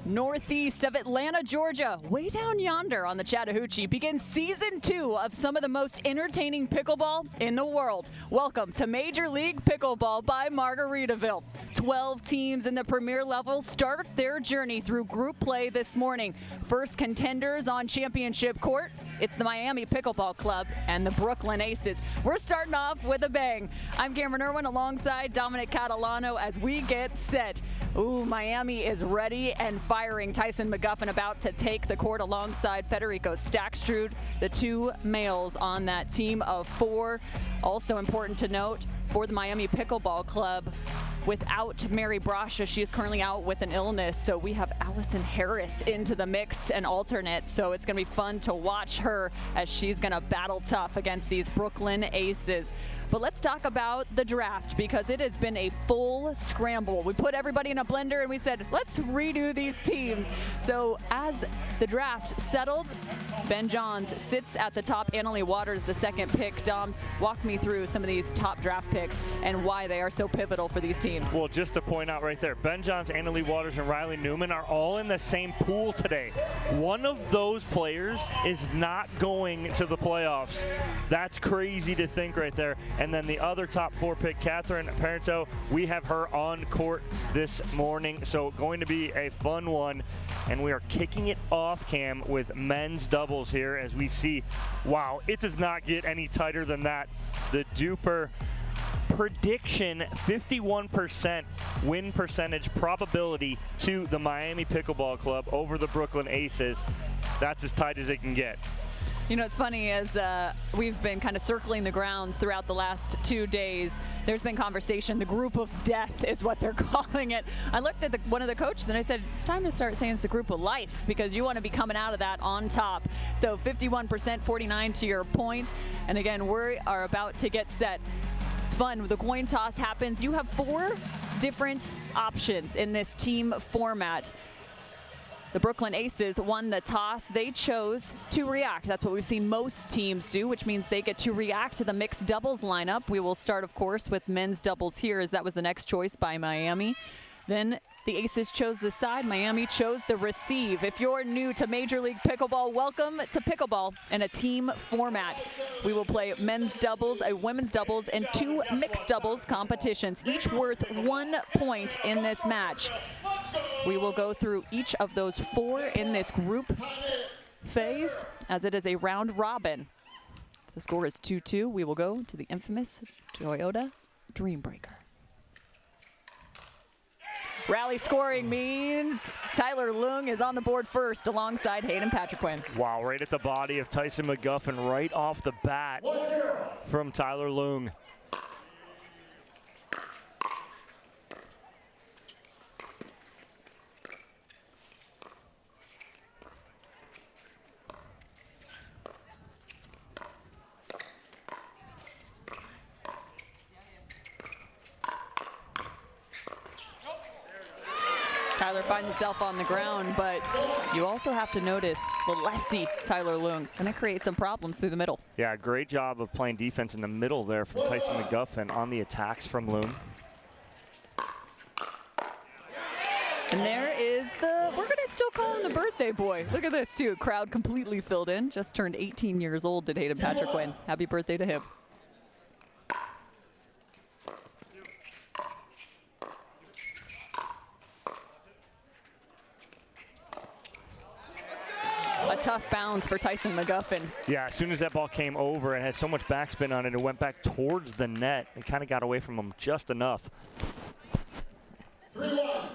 Northeast of Atlanta, Georgia, way down yonder on the Chattahoochee, begins season 2 of some of the most entertaining pickleball in the world. Welcome to Major League Pickleball by Margaritaville. 12 teams in the premier level start their journey through group play this morning. First contenders on championship court, it's the Miami Pickleball Club and the Brooklyn Aces. We're starting off with a bang. I'm Cameron Irwin alongside Dominic Catalano as we get set. Ooh, Miami is ready and firing. Tyson McGuffin about to take the court alongside Federico Stackstrud, the two males on that team of 4. Also important to note for the Miami Pickleball Club, without Mary Brasha, she is currently out with an illness, so we have Allison Harris into the mix and alternate, so it's going to be fun to watch her as she's going to battle tough against these Brooklyn Aces. But let's talk about the draft, because it has been a full scramble. We put everybody in a blender and we said, let's redo these teams. So as the draft settled, Ben Johns sits at the top. Annalie Waters, the second pick. Dom, walk me through some of these top draft picks and why they are so pivotal for these teams. Well, just to point out right there, Ben Johns, Annalie Waters, and Riley Newman are all in the same pool today. One of those players is not going to the playoffs. That's crazy to think right there. And then the other top 4 pick, Catherine Parento, we have her on court this morning. So going to be a fun one. And we are kicking it off, Cam, with men's doubles here as we see, wow, it does not get any tighter than that. The DUPR prediction, 51% win percentage probability to the Miami Pickleball Club over the Brooklyn Aces. That's as tight as it can get. You know, it's funny, as we've been kind of circling the grounds throughout the last 2 days, there's been conversation. The group of death is what they're calling it. I looked at one of the coaches and I said, it's time to start saying it's the group of life, because you want to be coming out of that on top. So 51%, 49 to your point. And again, we are about to get set. It's fun. The coin toss happens. You have 4 different options in this team format. The Brooklyn Aces won the toss. They chose to react. That's what we've seen most teams do, which means they get to react to the mixed doubles lineup. We will start, of course, with men's doubles here, as that was the next choice by Miami. Then the Aces chose the side. Miami chose the receive. If you're new to Major League Pickleball, welcome to Pickleball in a team format. We will play men's doubles, a women's doubles, and 2 mixed doubles competitions, each worth 1 point in this match. We will go through each of those 4 in this group phase, as it is a round robin. If the score is 2-2, we will go to the infamous Toyota Dreambreaker. Rally scoring means Tyler Leung is on the board first alongside Hayden Patriquin. Wow, right at the body of Tyson McGuffin right off the bat from Tyler Leung. Tyler finds himself on the ground, but you also have to notice the lefty Tyler Leung going to create some problems through the middle. Yeah, great job of playing defense in the middle there from Tyson McGuffin on the attacks from Leung. And there is we're going to still call him the birthday boy. Look at this, too. Crowd completely filled in. Just turned 18 years old, did Hayden Patriquin. Happy birthday to him. A tough bounce for Tyson McGuffin. Yeah, as soon as that ball came over and had so much backspin on it, it went back towards the net. It kind of got away from him just enough. 3-1.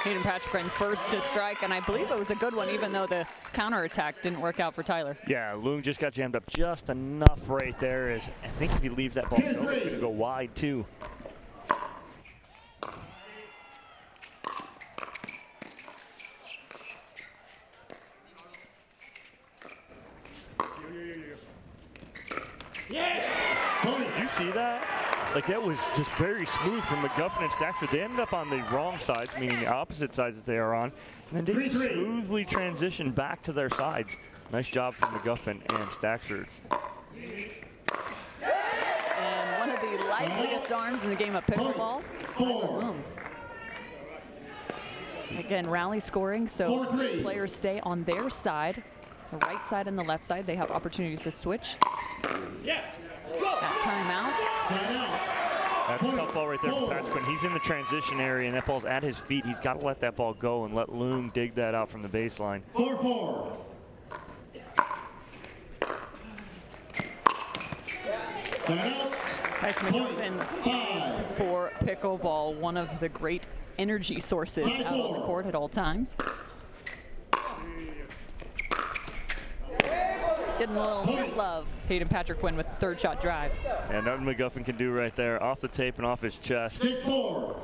Hayden Patriquin first to strike, and I believe it was a good one, even though the counterattack didn't work out for Tyler. Yeah, Leung just got jammed up just enough right there. I think if he leaves that ball go, it's going to go wide, too. Yeah! you see that? Like, that was just very smooth from McGuffin and Stackford. They ended up on the wrong sides, meaning the opposite sides that they are on, and then they smoothly transitioned back to their sides. Nice job from McGuffin and Stackford. And one of the liveliest arms in the game of pickleball, Tyler Loom. Again, rally scoring, so players stay on their side, the right side and the left side. They have opportunities to switch. That timeouts. That's a tough ball right there for Patrick. When he's in the transition area and that ball's at his feet, he's got to let that ball go and let Loom dig that out from the baseline. 4-4. Tyson McGuffin for pickleball, one of the great energy sources out on the court at all times. Getting a little love. Hayden Patrick Quinn with third shot drive. And nothing McGuffin can do right there. Off the tape and off his chest. 6-4.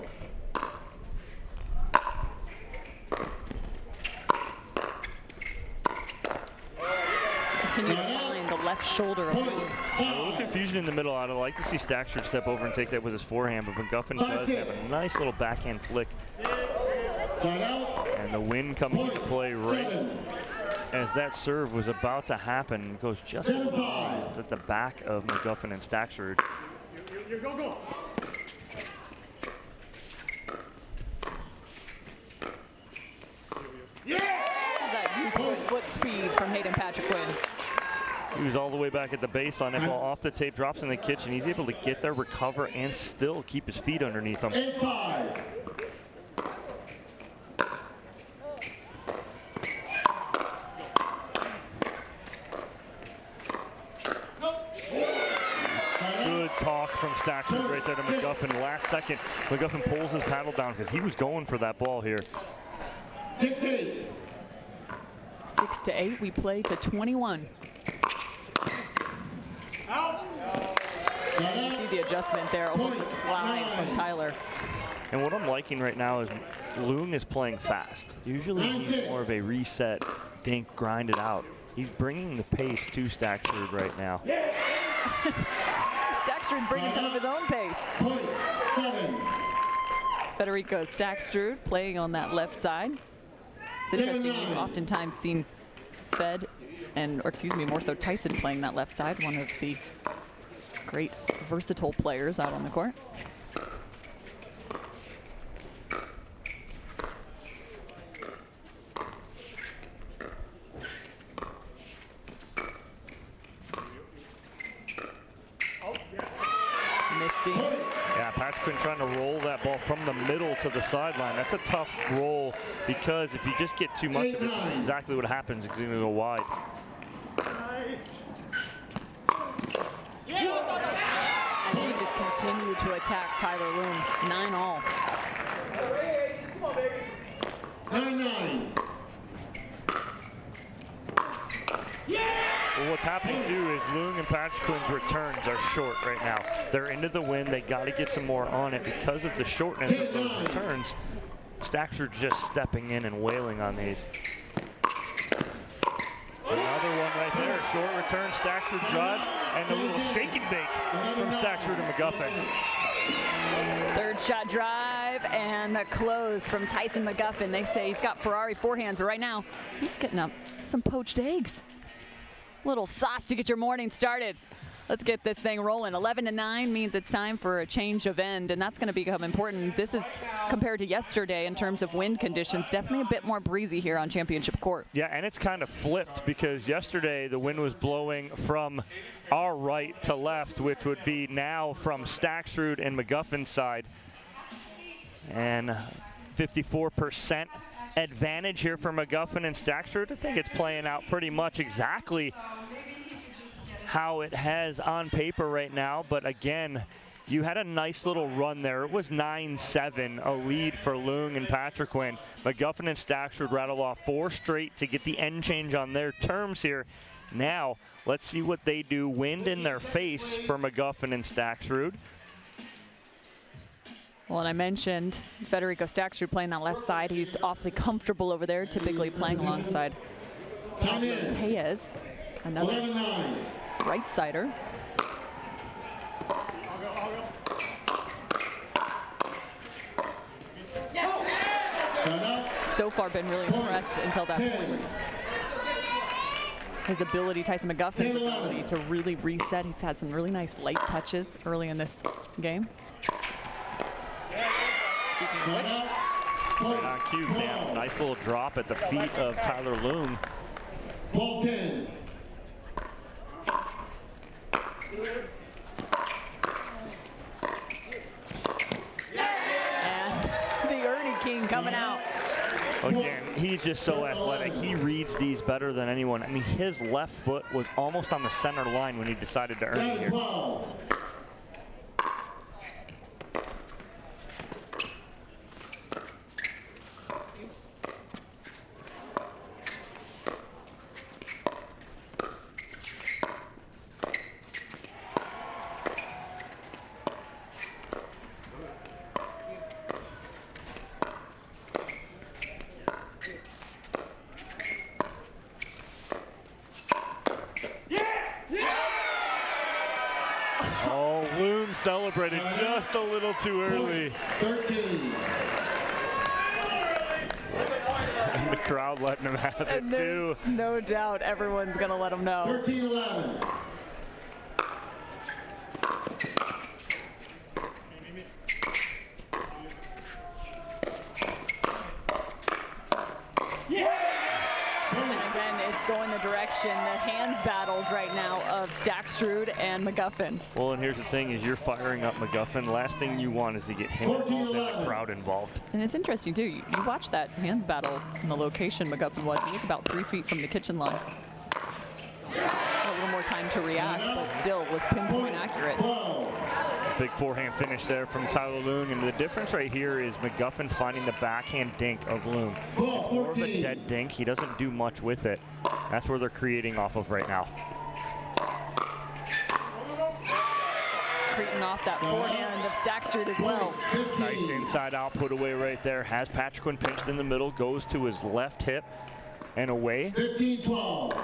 Continue to find the left shoulder of Loom. A little confusion in the middle. I'd like to see Stackford step over and take that with his forehand, but McGuffin does have a nice little backhand flick. And the wind coming into play right as that serve was about to happen. Goes just at the back of McGuffin and Stackford. That youthful foot speed from Hayden Patrick Quinn. He was all the way back at the baseline. That ball off the tape, drops in the kitchen. He's able to get there, recover, and still keep his feet underneath him. 8-5. Good talk from Stackford right there to McGuffin. Last second, McGuffin pulls his paddle down because he was going for that ball here. 6-8. 6-8. We play to 21. You see the adjustment there, almost a slide from Tyler. And what I'm liking right now is Loom is playing fast. Usually he's more of a reset, dink, grind it out. He's bringing the pace to Stackford right now. Stackstrud bringing some of his own pace. 7. Federico Stackstrud playing on that left side. It's interesting, you've oftentimes seen Fed and, or excuse me, more so Tyson playing that left side, one of the great versatile players out on the court. Misty. Yeah, Patrick Quinn trying to roll that ball from the middle to the sideline. That's a tough roll because if you just get too much of it, that's exactly what happens. It's going to go wide. And he just continued to attack Tyler Loom. 9-all. 9-9. Well, what's happening too is Loom and Patrick Quinn's returns are short right now. They're into the wind. They got to get some more on it because of the shortness of those returns. Stackford just stepping in and wailing on these. Another one right there. Short return, Stackford drives, and a little shake and bake from Stackford and McGuffin. Third shot drive and the close from Tyson McGuffin. They say he's got Ferrari forehands, but right now he's getting up some poached eggs. Little sauce to get your morning started. Let's get this thing rolling. 11-9 means it's time for a change of end, and that's going to become important. This is compared to yesterday in terms of wind conditions, definitely a bit more breezy here on Championship Court. Yeah, and it's kind of flipped because yesterday the wind was blowing from our right to left, which would be now from Stackstrud and McGuffin's side. And 54% advantage here for McGuffin and Stackstrud. I think it's playing out pretty much exactly how it has on paper right now, but again, you had a nice little run there. It was 9-7, a lead for Loom and Patrick Quinn. McGuffin and Stackstrud rattle off 4 straight to get the end change on their terms here. Now, let's see what they do. Wind in their face for McGuffin and Stackstrud. Well, and I mentioned Federico Stackstrud playing that left side. He's awfully comfortable over there, typically playing alongside Pablo Tellez, another right-sider. so far been really impressed until that point. His ability, Tyson McGuffin's ability to really reset. He's had some really nice light touches early in this game. Speaking of which, right on cue, Dan. Nice little drop at the feet of Tyler Loom. Vulcan. and the Ernie King coming out. Again, he's just so athletic. He reads these better than anyone. I mean, his left foot was almost on the center line when he decided to earn it here. 12. Oh, Loom celebrated just a little too early. 13. And the crowd letting him have it And too. there's no doubt everyone's going to let him know. 13-11. And again, it's going the direction, the hands battles right now of Stackstrud and McGuffin. Well, and here's the thing, is you're firing up McGuffin. Last thing you want is to get him involved and the crowd involved. And it's interesting, too. You watch that hands battle and the location McGuffin was. He was about 3 feet from the kitchen line. A little more time to react, but still was pinpoint accurate. 12. Big forehand finish there from Tyler Loom, and the difference right here is McGuffin finding the backhand dink of Loom. It's more of a dead dink. He doesn't do much with it. That's where they're creating off of right now. Creating off that forehand of Stackstrud as well. Nice inside out put away right there. Has Patrick pinched in the middle, goes to his left hip and away. 15-12.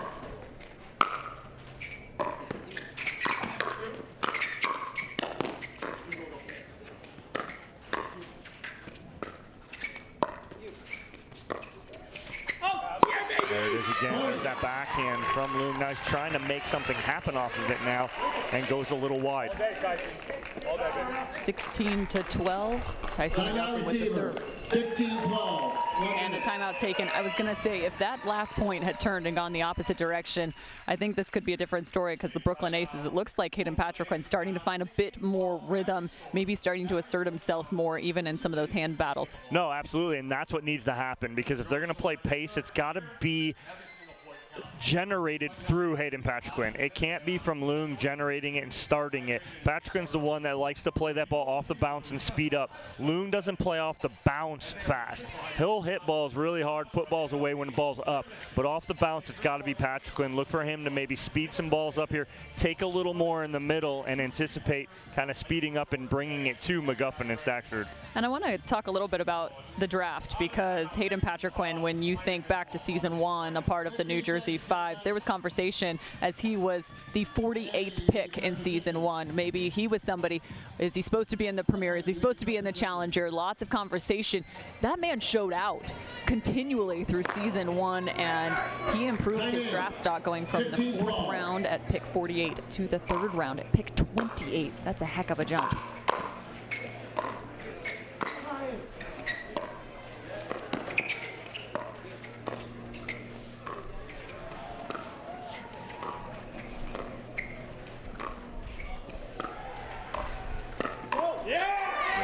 There it is again. There's that backhand from Loom. Now he's trying to make something happen off of it now and goes a little wide. 16-12. Tyson McGuffin with the serve. 16-12. And a timeout taken. I was going to say, if that last point had turned and gone the opposite direction, I think this could be a different story because the Brooklyn Aces, it looks like Hayden Patriquin starting to find a bit more rhythm, maybe starting to assert himself more even in some of those hand battles. No, absolutely, and that's what needs to happen because if they're going to play pace, it's got to be generated through Hayden Patriquin. It can't be from Loom generating it and starting it. Patriquin's the one that likes to play that ball off the bounce and speed up. Loom doesn't play off the bounce fast. He'll hit balls really hard, put balls away when the ball's up, but off the bounce, it's got to be Patriquin. Look for him to maybe speed some balls up here, take a little more in the middle, and anticipate kind of speeding up and bringing it to McGuffin and Stackstrud. And I want to talk a little bit about the draft because Hayden Patriquin, when you think back to season 1, a part of the New Jersey Fives, there was conversation as he was the 48th pick in season 1. Maybe he was somebody, is he supposed to be in the Premier? Is he supposed to be in the Challenger? Lots of conversation. That man showed out continually through season 1, and he improved his draft stock going from the 4th round at pick 48 to the 3rd round at pick 28. That's a heck of a jump.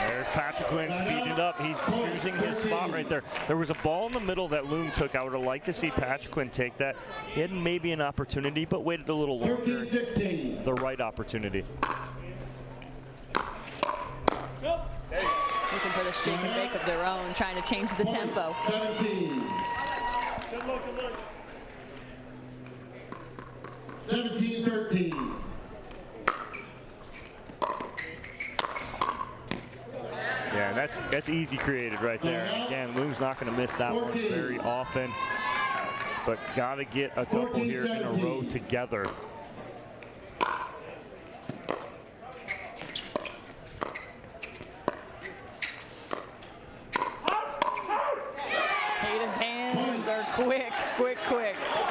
There's Patriquin speeding up. He's choosing his spot right there. There was a ball in the middle that Loom took. I would have liked to see Patriquin take that. He had maybe an opportunity, but waited a little longer. 13-16. The right opportunity. Looking for the shake and bake of their own, trying to change the tempo. 17. 17-13. Yeah, that's easy created right there. And again, Loom's not going to miss that one very often, but got to get a couple here in a row together. Hayden quick.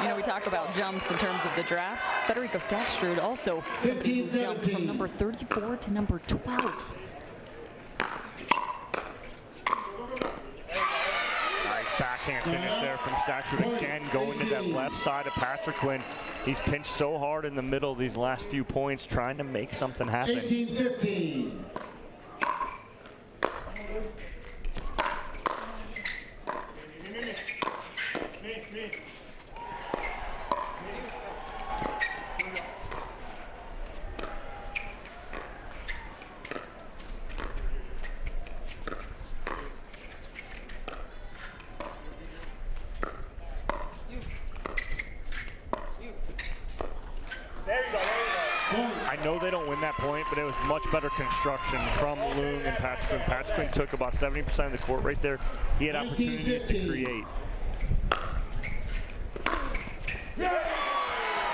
You know, we talk about jumps in terms of the draft. Federico Stackstrud also somebody who jumped from number 34 to number 12. Backhand finish there from Stackstrud again, going to that left side of Patrick Quinn. He's pinched so hard in the middle these last few points, trying to make something happen. 18-15. I know they don't win that point, but it was much better construction from Loong and Patrick Quinn. Patrick Quinn took about 70% of the court right there. He had opportunities to create.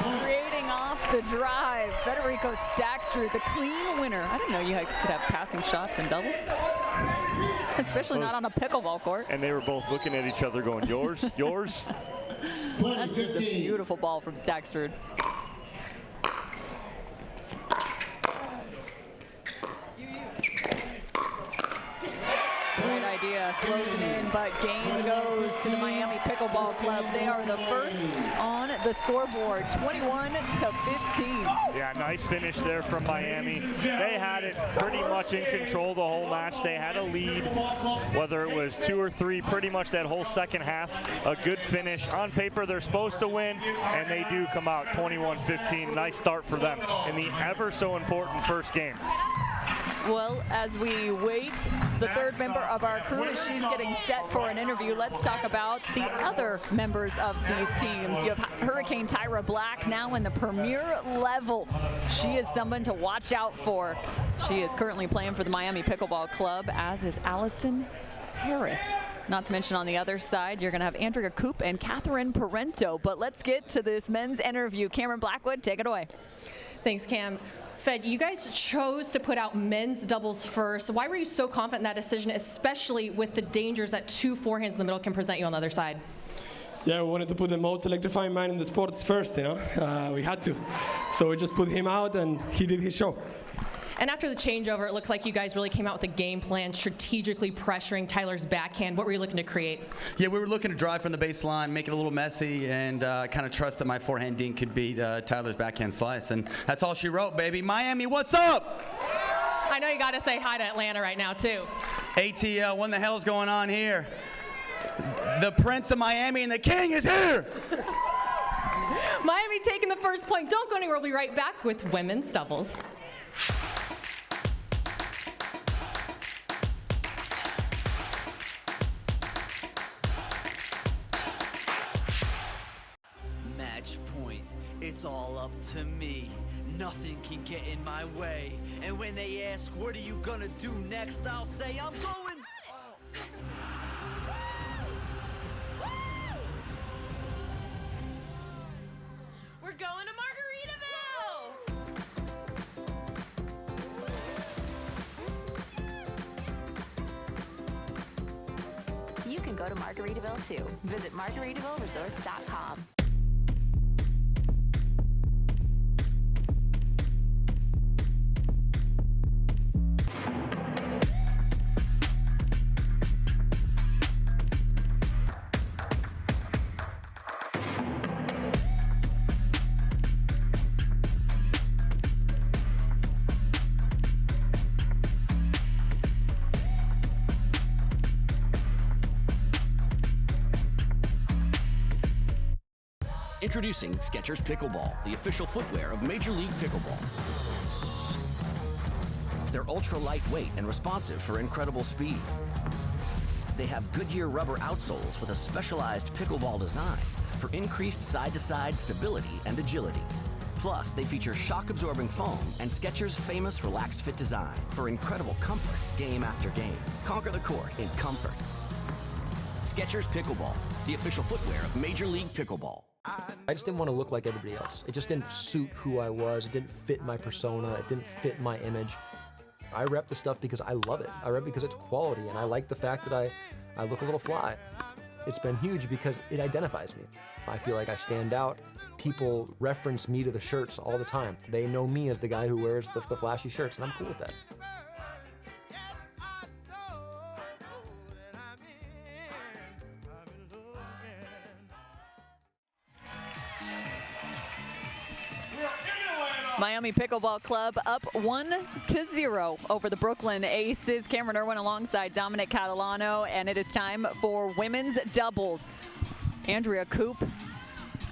Creating off the drive, Federico Stackstrud, the clean winner. I didn't know you could have passing shots in doubles, especially not on a pickleball court. And they were both looking at each other going, yours, yours. That's just a beautiful ball from Stackstrud. Great idea, closing in, but game goes to the Miami Pickleball Club. They are the first on the scoreboard, 21-15. Yeah, nice finish there from Miami. They had it pretty much in control the whole match. They had a lead, whether it was 2 or 3, pretty much that whole second half. A good finish. On paper, they're supposed to win, and they do come out 21-15. Nice start for them in the ever so important first game. Well, as we wait, the third member of our crew, as she's getting set for an interview, let's talk about the other members of these teams. You have Hurricane Tyra Black now in the premier level. She is someone to watch out for. She is currently playing for the Miami Pickleball Club, as is Allison Harris. Not to mention on the other side, you're going to have Andrea Coop and Catherine Parento. But let's get to this men's interview. Cameron Blackwood, take it away. Thanks, Cam. Fed, you guys chose to put out men's doubles first. Why were you so confident in that decision, especially with the dangers that 2 forehands in the middle can present you on the other side? Yeah, we wanted to put the most electrifying man in the sports first, you know. We had to. So we just put him out, and he did his show. And after the changeover, it looked like you guys really came out with a game plan, strategically pressuring Tyler's backhand. What were you looking to create? Yeah, we were looking to drive from the baseline, make it a little messy, and kind of trust that my forehand dink could beat Tyler's backhand slice. And that's all she wrote, baby. Miami, what's up? I know you got to say hi to Atlanta right now, too. ATL, what the hell's going on here? The Prince of Miami and the King is here! Miami taking the first point. Don't go anywhere. We'll be right back with women's doubles. It's all up to me. Nothing can get in my way. And when they ask, what are you gonna do next? I'll say, I'm going. We're going to Margaritaville! You can go to Margaritaville too. Visit MargaritavilleResorts.com. Introducing Skechers Pickleball, the official footwear of Major League Pickleball. They're ultra lightweight and responsive for incredible speed. They have Goodyear rubber outsoles with a specialized pickleball design for increased side-to-side stability and agility. Plus, they feature shock-absorbing foam and Skechers' famous relaxed fit design for incredible comfort game after game. Conquer the court in comfort. Skechers Pickleball, the official footwear of Major League Pickleball. I just didn't want to look like everybody else. It just didn't suit who I was. It didn't fit my persona. It didn't fit my image. I rep the stuff because I love it. I rep it because it's quality, and I like the fact that I look a little fly. It's been huge because it identifies me. I feel like I stand out. People reference me to the shirts all the time. They know me as the guy who wears the flashy shirts, and I'm cool with that. Miami Pickleball Club up 1-0 over the Brooklyn Aces. Cameron Irwin alongside Dominic Catalano, and it is time for women's doubles. Andrea Coop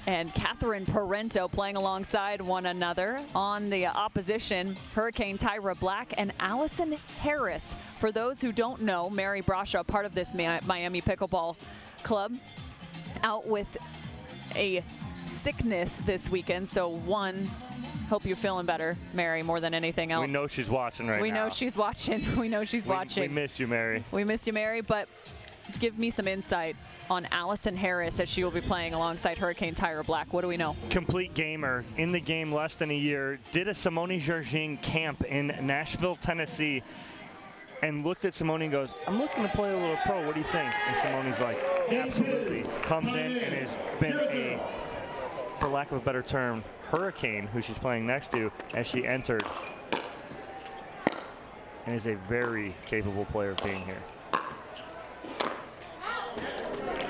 and Catherine Parento playing alongside one another. On the opposition, Hurricane Tyra Black and Allison Harris. For those who don't know, Mary Brasha, part of this Miami Pickleball Club, out with a sickness this weekend, so hope you're feeling better, Mary, more than anything else. We know she's watching right now. We know she's watching. We know she's watching. We miss you, Mary. We miss you, Mary, but give me some insight on Allison Harris as she will be playing alongside Hurricane Tyra Black. What do we know? Complete gamer, in the game less than a year, did a Simone Georgine camp in Nashville, Tennessee, and looked at Simone and goes, I'm looking to play a little pro. What do you think? And Simone's like, absolutely. Comes in and has been a, for lack of a better term, hurricane, who she's playing next to, as she entered, and is a very capable player of being here.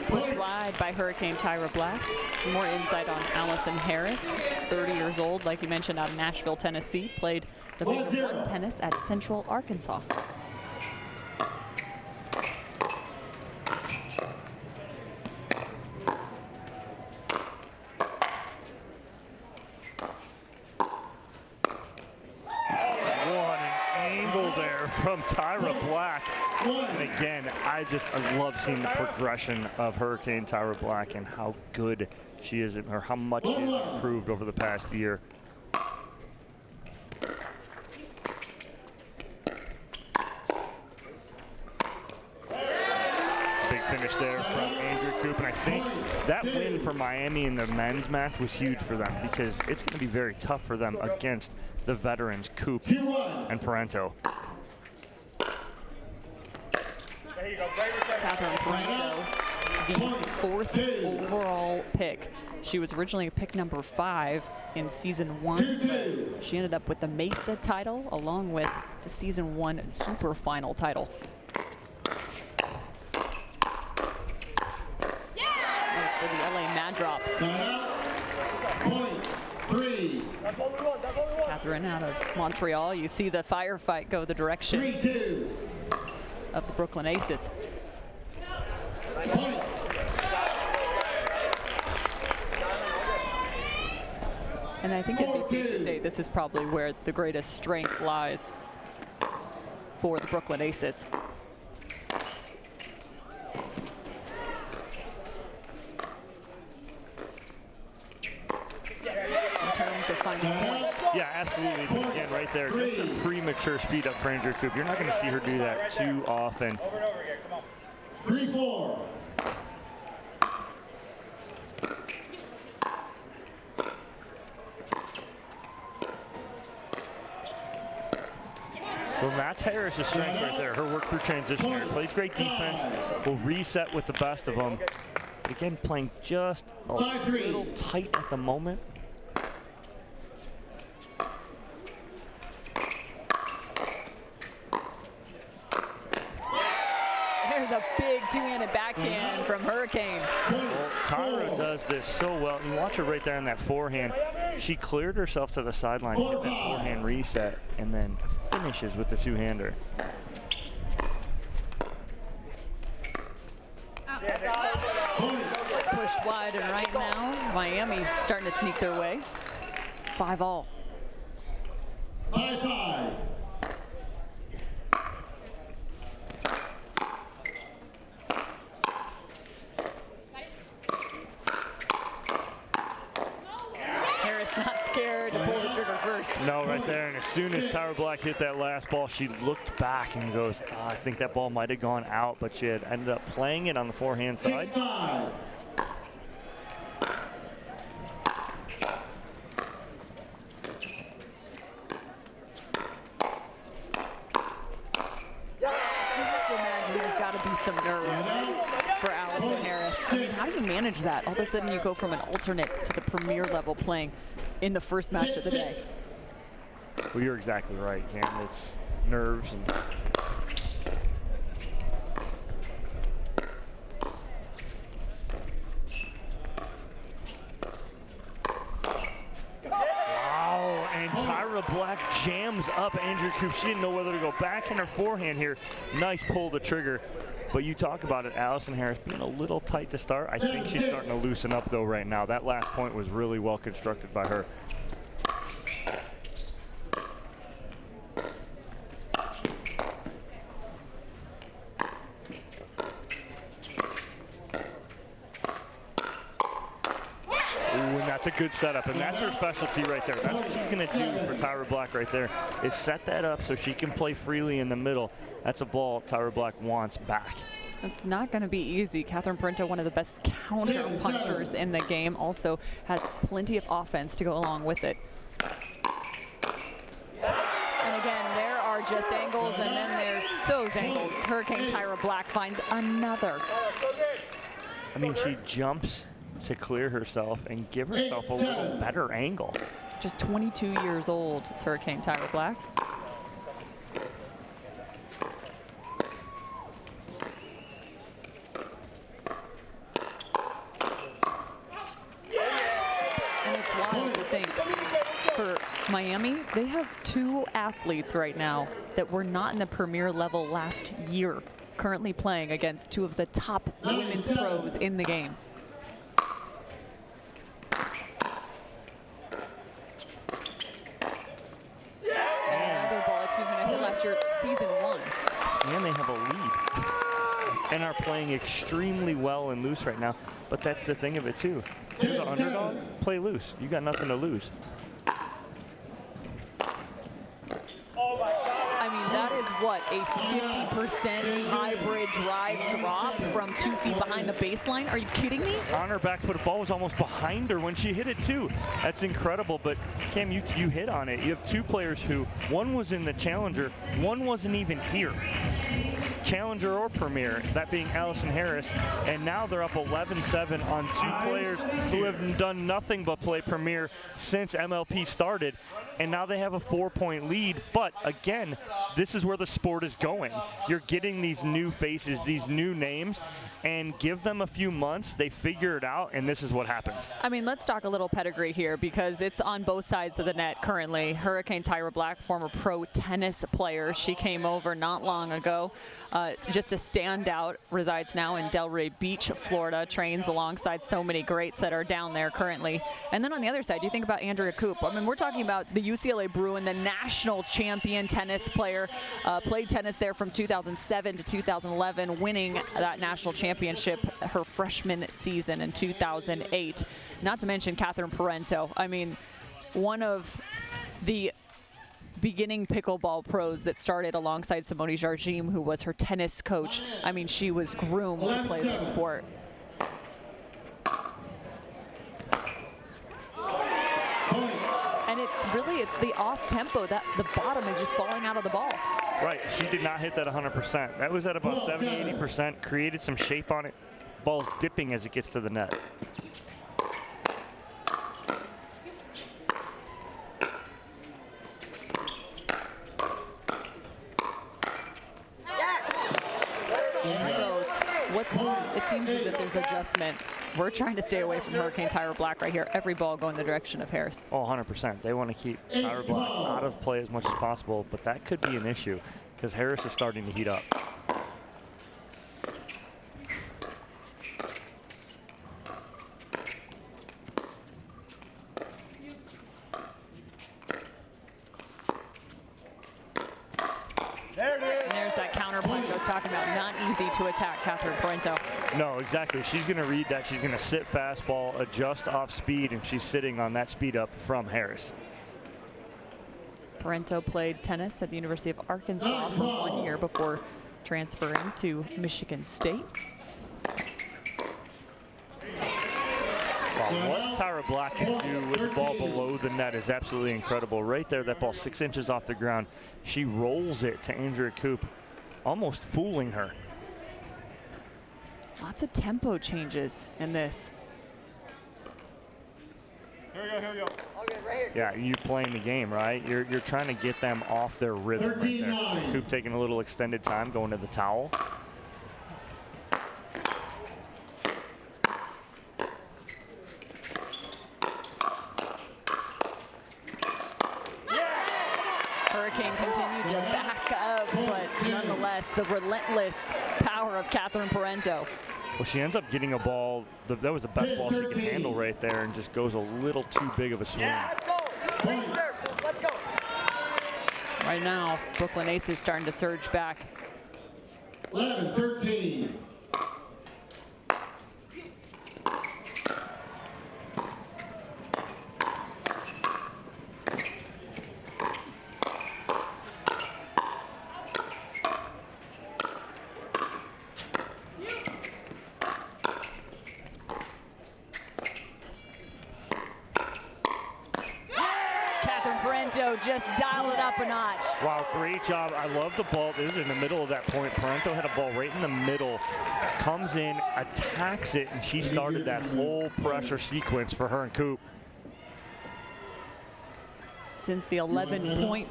Pushed wide by Hurricane Tyra Black. Some more insight on Allison Harris. She's 30 years old, like you mentioned, out of Nashville, Tennessee. Played Division I tennis at Central Arkansas. From Tyra Black. And again, I love seeing the progression of Hurricane Tyra Black and how good she is, or how much she has improved over the past year. Big finish there from Andrea Coop, and I think that win for Miami in the men's match was huge for them, because it's going to be very tough for them against the veterans Coop and Parento. Catherine Parento, the 4th overall pick. She was originally pick number 5 in season 1. She ended up with the Mesa title along with the season 1 super final title. That was for the LA Mad Drops. Catherine out of Montreal. You see the firefight go the direction of the Brooklyn Aces. And I think it'd be safe to say this is probably where the greatest strength lies for the Brooklyn Aces. In terms of finding points. Yeah, absolutely. But again, right there, that's a premature speed up for Andrea Coop. You're not going to see her do that too often. 3-4. Well, that's Harris's strength right there. Her work through transition here. Plays great defense. Will reset with the best of them. Again, playing just a little tight at the moment. There's a big two-handed backhand from Hurricane. Well, Tyra does this so well. You watch her right there in that forehand. She cleared herself to the sideline with that forehand reset and then finishes with the two-hander. Pushed wide, and right now, Miami starting to sneak their way. 5-all. 5-5. Not scared to pull the trigger first. No, right there. And as soon as Tyra Black hit that last ball, she looked back and goes, I think that ball might have gone out, but she had ended up playing it on the forehand side. 6-5. You have to imagine there's got to be some nerves for Allison Harris. I mean, how do you manage that? All of a sudden you go from an alternate to the premier level playing in the first match of the day. Well, you're exactly right, Cam. It's nerves and wow, and Tyra Black jams up Andrea Coop. She didn't know whether to go backhand or forehand here. Nice pull the trigger. But you talk about it, Allison Harris being a little tight to start. I think she's starting to loosen up though right now. That last point was really well constructed by her. And that's a good setup, and that's her specialty right there. That's what she's going to do for Tyra Black right there, is set that up so she can play freely in the middle. That's a ball Tyra Black wants back. It's not going to be easy. Catherine Parento, one of the best counter punchers in the game, also has plenty of offense to go along with it. And again, there are just angles, and then there's those angles. Hurricane Tyra Black finds another. I mean, she jumps to clear herself and give herself a little better angle. Just 22 years old is Hurricane Tyra Black. And it's wild to think, for Miami, they have 2 athletes right now that were not in the premier level last year, currently playing against 2 of the top women's pros in the game. Season 1. And they have a lead and are playing extremely well and loose right now. But that's the thing of it too. If you're the underdog, play loose. You got nothing to lose. I mean, that is what, a 50% hybrid drive drop from 2 feet behind the baseline? Are you kidding me? On her back foot, the ball was almost behind her when she hit it too. That's incredible, but Cam, you hit on it. You have 2 players who, one was in the Challenger, one wasn't even here. Challenger or Premier, that being Allison Harris, and now they're up 11-7 on 2 players who have done nothing but play Premier since MLP started, and now they have a 4-point lead. But again, this is where the sport is going. You're getting these new faces, these new names, and give them a few months, they figure it out, and this is what happens. I mean, let's talk a little pedigree here, because it's on both sides of the net currently. Hurricane Tyra Black, former pro tennis player. She came over not long ago. Just a standout, resides now in Delray Beach, Florida, trains alongside so many greats that are down there currently. And then on the other side, you think about Andrea Coop. I mean, we're talking about the UCLA Bruin, the national champion tennis player, played tennis there from 2007 to 2011, winning that national championship her freshman season in 2008. Not to mention Catherine Parento. I mean, one of the beginning pickleball pros that started alongside Simone Jardim, who was her tennis coach. I mean, she was groomed to play the sport. And it's the off tempo that the bottom is just falling out of the ball. Right, she did not hit that 100%. That was at about 70-80%, created some shape on it. Ball's dipping as it gets to the net. So it seems as if there's adjustment. We're trying to stay away from Hurricane Tyra Black right here. Every ball going the direction of Harris. Oh, 100%. They want to keep Tyra Black out of play as much as possible, but that could be an issue because Harris is starting to heat up. There's that counter punch I was talking about. Not easy to attack Catherine Parento. No, exactly. She's going to read that. She's going to sit fastball, adjust off speed, and she's sitting on that speed up from Harris. Parento played tennis at the University of Arkansas for 1 year before transferring to Michigan State. Wow, what Tyra Black can do with the ball below the net is absolutely incredible. Right there, that ball 6 inches off the ground. She rolls it to Andrea Coop, almost fooling her. Lots of tempo changes in this. Here we go. Yeah, you're playing the game, right? You're trying to get them off their rhythm right there. Coop taking a little extended time, going to the towel. Hurricane continued to back up, but nonetheless, the relentless power of Catherine Parento. Well, she ends up getting a ball. That was the best ball she could handle right there, and just goes a little too big of a swing. Let's go. Right now, Brooklyn Aces starting to surge back. 11-13. Just dial it up a notch. Wow, great job. I love the ball. This is in the middle of that point. Parento had a ball right in the middle, comes in, attacks it, and she started that whole pressure sequence for her and Coop. Since the 11-point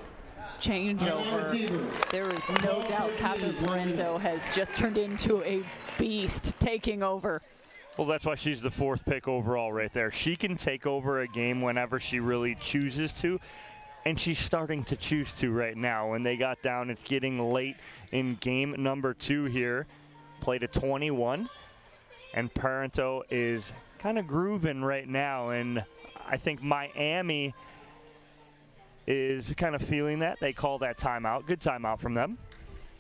changeover, there is no doubt Catherine Parento has just turned into a beast taking over. Well, that's why she's the 4th pick overall right there. She can take over a game whenever she really chooses to. And she's starting to choose to right now. When they got down, it's getting late in game number 2 here. Played a 21. And Parento is kind of grooving right now. And I think Miami is kind of feeling that. They call that timeout. Good timeout from them.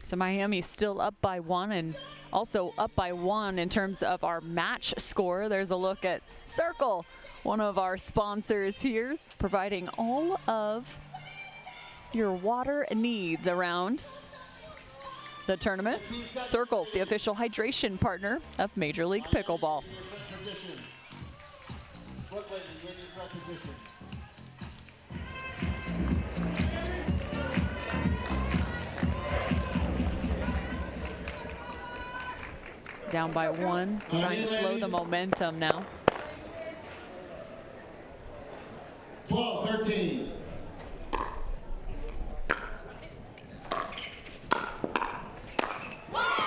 So Miami's still up by 1 and also up by 1 in terms of our match score. There's a look at Cirkul, one of our sponsors here, providing all of your water needs around the tournament. Cirkul, the official hydration partner of Major League Pickleball. Down by 1, trying to slow the momentum now. 12-13.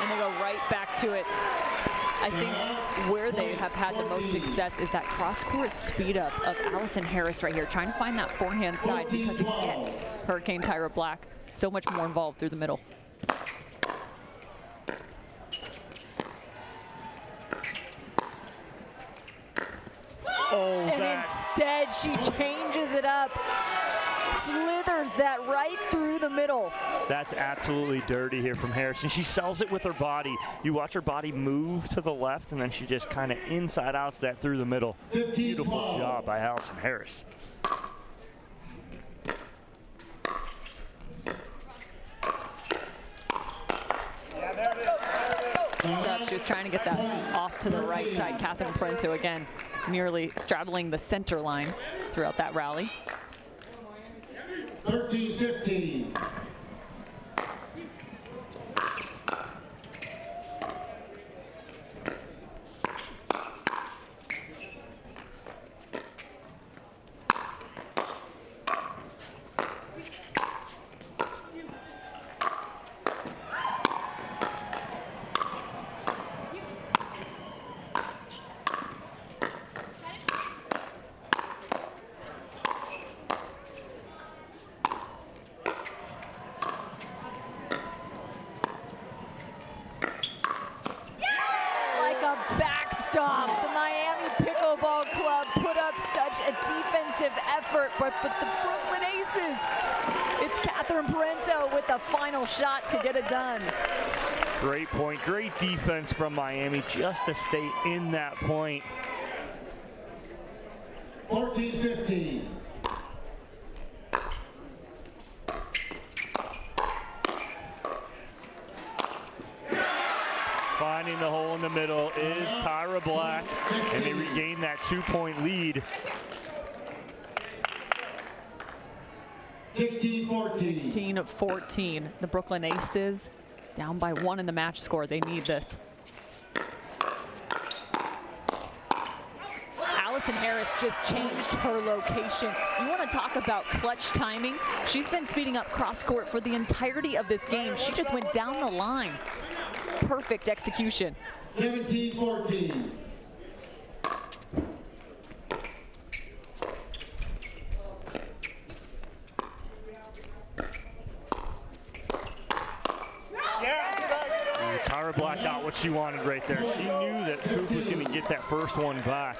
And they go right back to it. I think where they have had the most success is that cross-court speed up of Allison Harris right here, trying to find that forehand side because it gets Hurricane Tyra Black so much more involved through the middle. Oh, and instead she changes it up, slithers that right through the middle. That's absolutely dirty here from Harris, and she sells it with her body. You watch her body move to the left, and then she just kind of inside outs that through the middle. Beautiful job by Allison Harris. Stuff. She was trying to get that off to the right side. Catherine Parento again, nearly straddling the center line throughout that rally. 13-15. But for the Brooklyn Aces, it's Catherine Parento with the final shot to get it done. Great point, great defense from Miami just to stay in that point. 14-15. Finding the hole in the middle is Tyra Black, and they regain that 2-point lead. 16-14. 16-14. The Brooklyn Aces down by 1 in the match score. They need this. Allison Harris just changed her location. You want to talk about clutch timing? She's been speeding up cross court for the entirety of this game. She just went down the line. Perfect execution. 17-14. Tyra Black got what she wanted right there. She knew that Coop was going to get that first one back,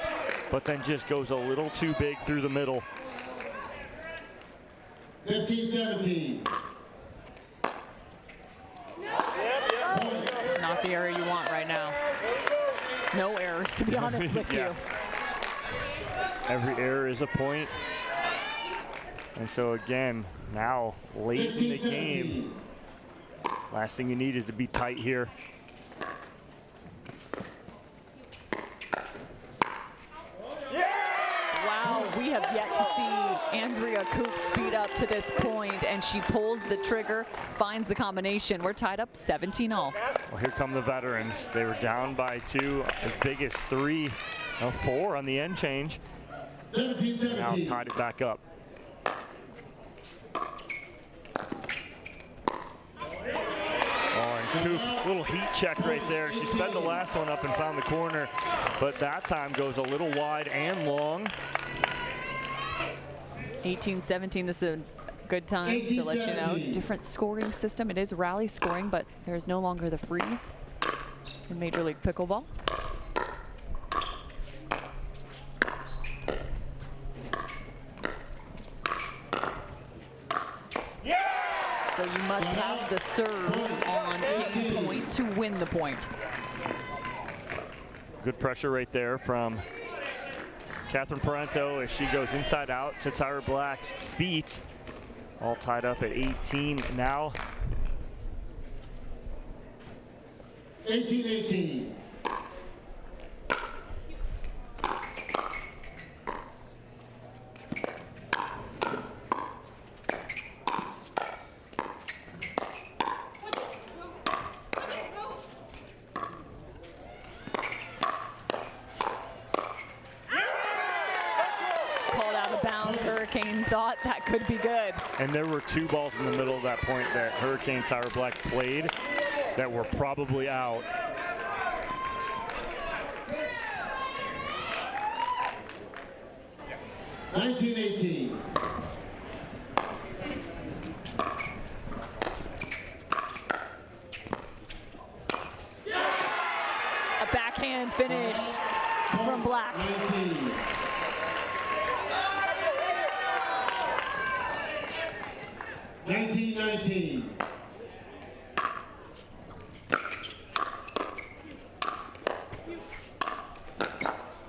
but then just goes a little too big through the middle. 15-17. Not the area you want right now. No errors, to be honest with you. Every error is a point. And so again, now late in the game, last thing you need is to be tight here. Wow, we have yet to see Andrea Coop speed up to this point, and she pulls the trigger, finds the combination. We're tied up 17-all. Well, here come the veterans. They were down by 2, as big as 3, 4 on the end change. 17-17. Now tied it back up. Coop, little heat check right there. She sped the last one up and found the corner, but that time goes a little wide and long. 18-17, this is a good time to let you know. Different scoring system. It is rally scoring, but there's no longer the freeze in Major League Pickleball. So you must have the serve on game point to win the point. Good pressure right there from Catherine Parento as she goes inside out to Tyra Black's feet. All tied up at 18 now. 18-18. Thought that could be good. And there were 2 balls in the middle of that point that Hurricane Tyra Black played that were probably out. $19-18. A backhand finish from Black. 19. 19-19.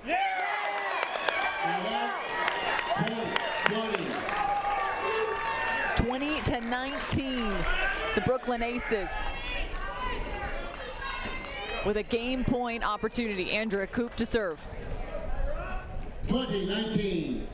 Yeah! 20-19, the Brooklyn Aces with a game point opportunity. Andrea Coop to serve. 20-19.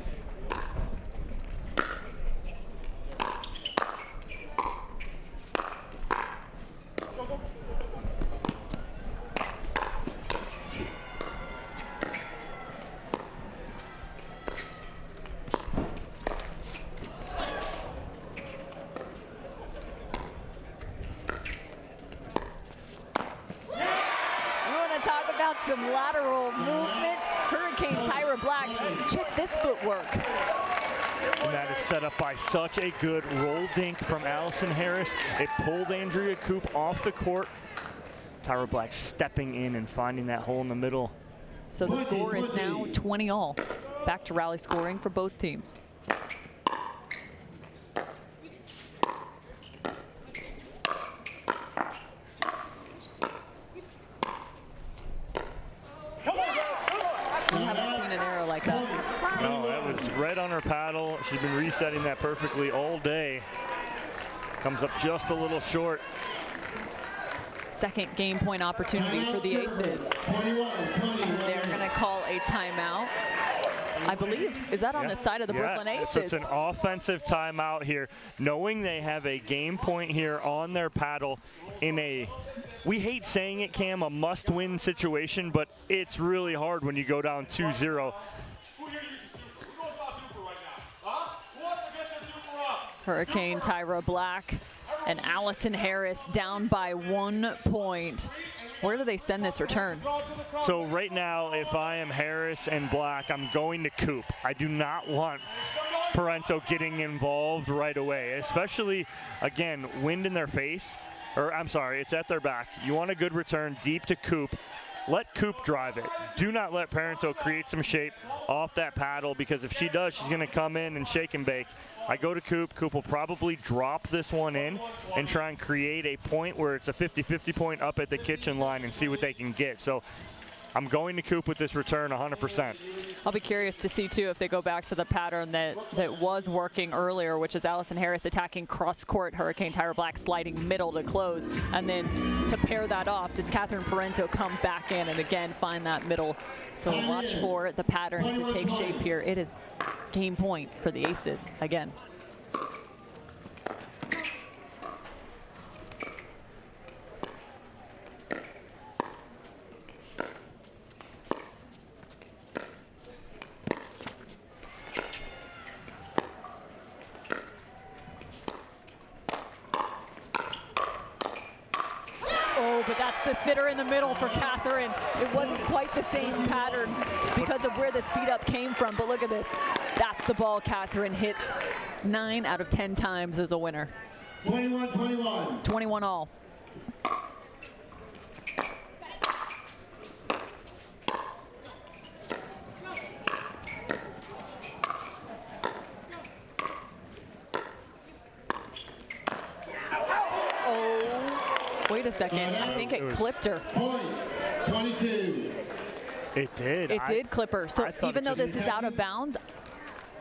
Some lateral movement. Hurricane Tyra Black. Check this footwork. And that is set up by such a good roll dink from Allison Harris. It pulled Andrea Coop off the court. Tyra Black stepping in and finding that hole in the middle. So the score is now 20-all. Back to rally scoring for both teams. We haven't seen an arrow like that. No, that was right on her paddle. She's been resetting that perfectly all day. Comes up just a little short. Second game point opportunity for the Aces. And they're going to call a timeout. I believe. Is that on the side of the Brooklyn Aces? So it's an offensive timeout here, knowing they have a game point here on their paddle in a, we hate saying it, Cam, a must-win situation, but it's really hard when you go down 2-0. Hurricane Tyra Black and Allison Harris down by 1 point. Where do they send this return? So right now, if I am Harris and Black, I'm going to Coop. I do not want Parento getting involved right away, especially, again, wind in their face. Or I'm sorry, it's at their back. You want a good return deep to Coop. Let Coop drive it. Do not let Parento create some shape off that paddle, because if she does, she's going to come in and shake and bake. I go to Coop. Coop will probably drop this one in and try and create a point where it's a 50-50 point up at the kitchen line and see what they can get. So I'm going to Coop with this return 100%. I'll be curious to see, too, if they go back to the pattern that was working earlier, which is Allison Harris attacking cross-court, Hurricane Tyra Black sliding middle to close. And then to pair that off, does Catherine Parento come back in and, again, find that middle? So watch for the patterns to take shape here. It is game point for the Aces again. But that's the sitter in the middle for Catherine. It wasn't quite the same pattern because of where the speed up came from, but look at this. That's the ball Catherine hits 9 out of 10 times as a winner. 21-21. 21 all. Wait a second, I think it clipped her. Point, 22. It did. It did clip her. So even though this is out of bounds,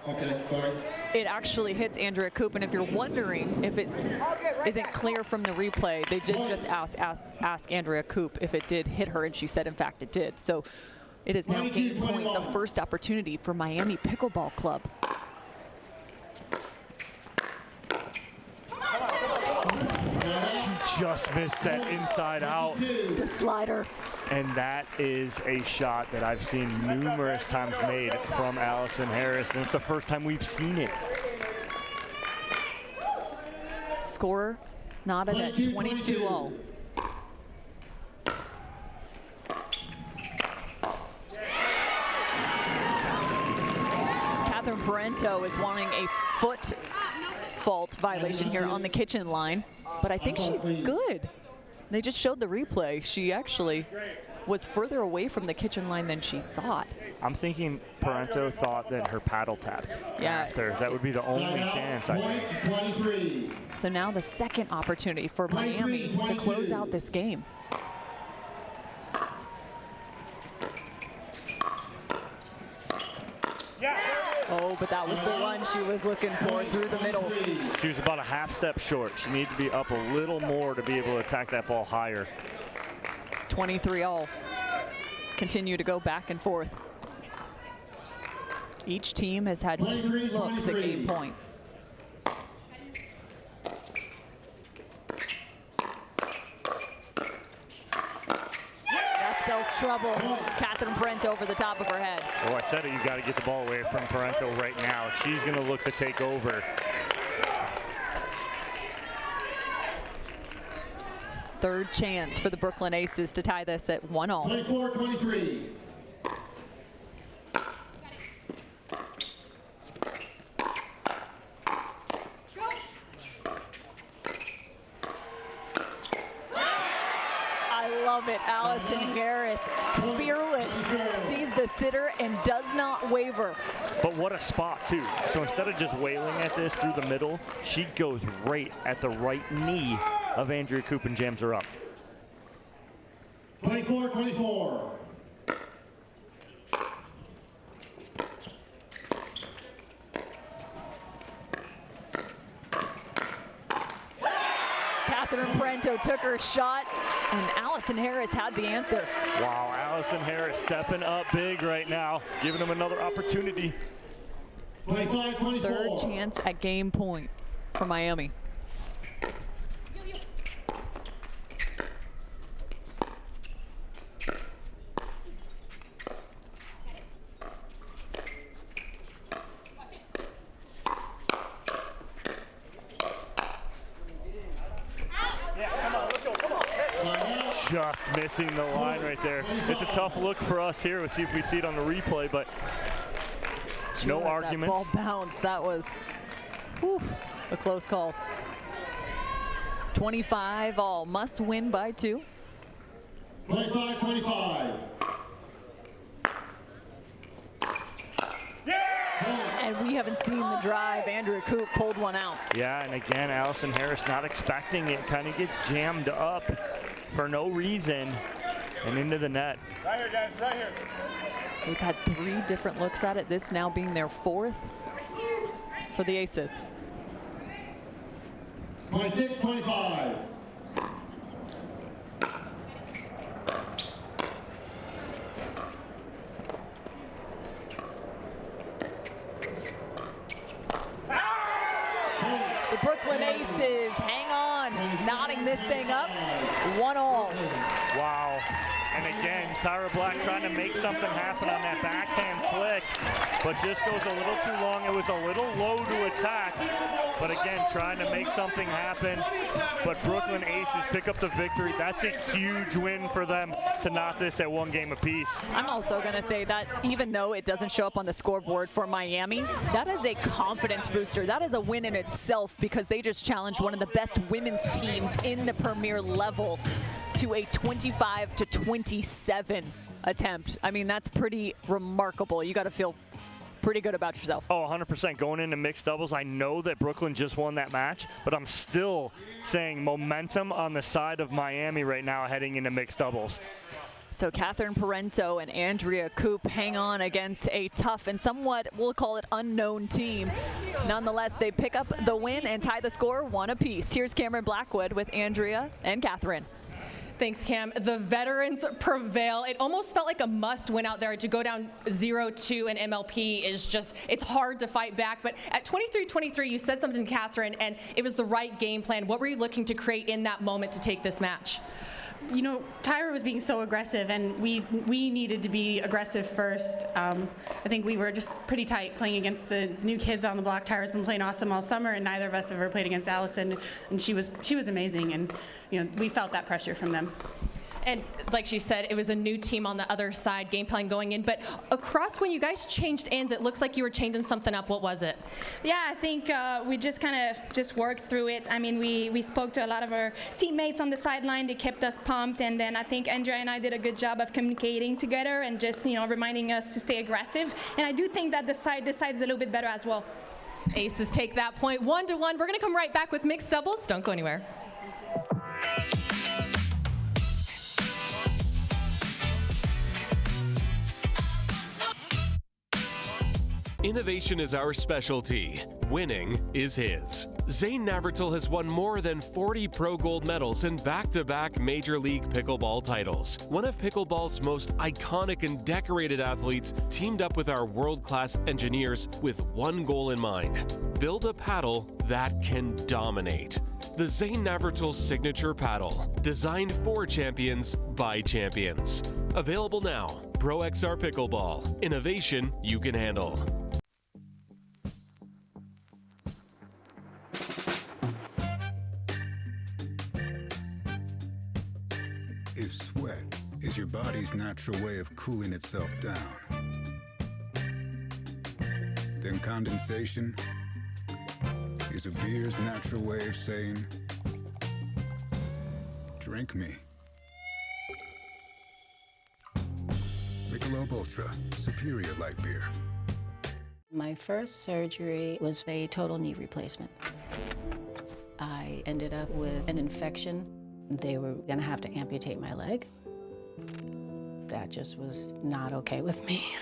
Okay, sorry. it actually hits Andrea Coop. And if you're wondering if it isn't clear from the replay, they did just ask Andrea Coop if it did hit her, and she said, in fact, it did. So it is now game point, the first opportunity for Miami Pickleball Club. She just missed that inside out. The slider. And that is a shot that I've seen numerous times made from Allison Harris, and it's the first time we've seen it. Scorer knotted at 22-0. Catherine Parento is wanting a foot fault violation here on the kitchen line, but I think she's good. They just showed the replay. She actually was further away from the kitchen line than she thought. I'm thinking Parento thought that her paddle tapped after. That would be the only chance, I think. So now the second opportunity for Miami to close out this game. Oh, but that was the one she was looking for through the middle. She was about a half step short. She needed to be up a little more to be able to attack that ball higher. 23-all. Continue to go back and forth. Each team has had 2 looks at game point. That spells trouble. Catherine Parento over the top of her head. Oh, I said it, you got to get the ball away from Parento right now. She's going to look to take over. Third chance for the Brooklyn Aces to tie this at 1-all. 24-23. I love it. Allison Harris, fearless, sees the sitter and does not waver. But what a spot, too. So instead of just wailing at this through the middle, she goes right at the right knee of Andrea Coop and jams her up. 24-24. Catherine Parento took her shot, and Allison Harris had the answer. Wow, Allison Harris stepping up big right now, giving him another opportunity. 25-24. Third chance at game point for Miami. Just missing the line right there. It's a tough look for us here. We'll see if we see it on the replay, but no arguments. That ball bounced. That was a close call. 25 all. Must win by 2. 25-25. And we haven't seen the drive. Andrea Koop pulled one out. Yeah, and again, Allison Harris not expecting it. Kind of gets jammed up for no reason and into the net. Right here, guys, right here. We've had 3 different looks at it, this now being their 4th for the Aces. 26-25. The Brooklyn Aces hang on, knotting this thing up, 1-all. Wow. And again, Tyra Black trying to make something happen on that backhand flick, but just goes a little too long. It was a little low to attack, but again, trying to make something happen. But Brooklyn Aces pick up the victory. That's a huge win for them to knot this at 1 game apiece. I'm also going to say that even though it doesn't show up on the scoreboard for Miami, that is a confidence booster. That is a win in itself because they just challenged one of the best women's teams in the Premier level to a 25-27 attempt. I mean, that's pretty remarkable. You got to feel pretty good about yourself. Oh, 100%. Going into mixed doubles, I know that Brooklyn just won that match, but I'm still saying momentum on the side of Miami right now heading into mixed doubles. So Catherine Parento and Andrea Koop hang on against a tough and somewhat, we'll call it, unknown team. Nonetheless, they pick up the win and tie the score 1 apiece. Here's Cameron Blackwood with Andrea and Catherine. Thanks, Cam. The veterans prevail. It almost felt like a must win out there. To go down 0-2 in MLP is just, it's hard to fight back. But at 23-23, you said something to Catherine, and it was the right game plan. What were you looking to create in that moment to take this match? You know, Tyra was being so aggressive, and we needed to be aggressive first. I think we were just pretty tight playing against the new kids on the block. Tyra's been playing awesome all summer, and neither of us have ever played against Allison, and she was amazing, and you know, we felt that pressure from them. And like she said, it was a new team on the other side, game plan going in. But across, when you guys changed ends, it looks like you were changing something up. What was it? Yeah, I think we just kind of worked through it. I mean, we spoke to a lot of our teammates on the sideline. They kept us pumped. And then I think Andrea and I did a good job of communicating together and just, you know, reminding us to stay aggressive. And I do think that this side's a little bit better as well. Aces take that point 1-1. We're going to come right back with mixed doubles. Don't go anywhere. Innovation is our specialty. Winning is his. Zane Navratil has won more than 40 Pro Gold medals and back-to-back Major League Pickleball titles. One of pickleball's most iconic and decorated athletes teamed up with our world-class engineers with one goal in mind: build a paddle that can dominate. The Zane Navratil Signature Paddle, designed for champions by champions. Available now. ProXR Pickleball. Innovation you can handle. If sweat is your body's natural way of cooling itself down, then condensation is a beer's natural way of saying, drink me. Michelob ULTRA, superior light beer. My first surgery was a total knee replacement. I ended up with an infection. They were gonna have to amputate my leg. That just was not okay with me.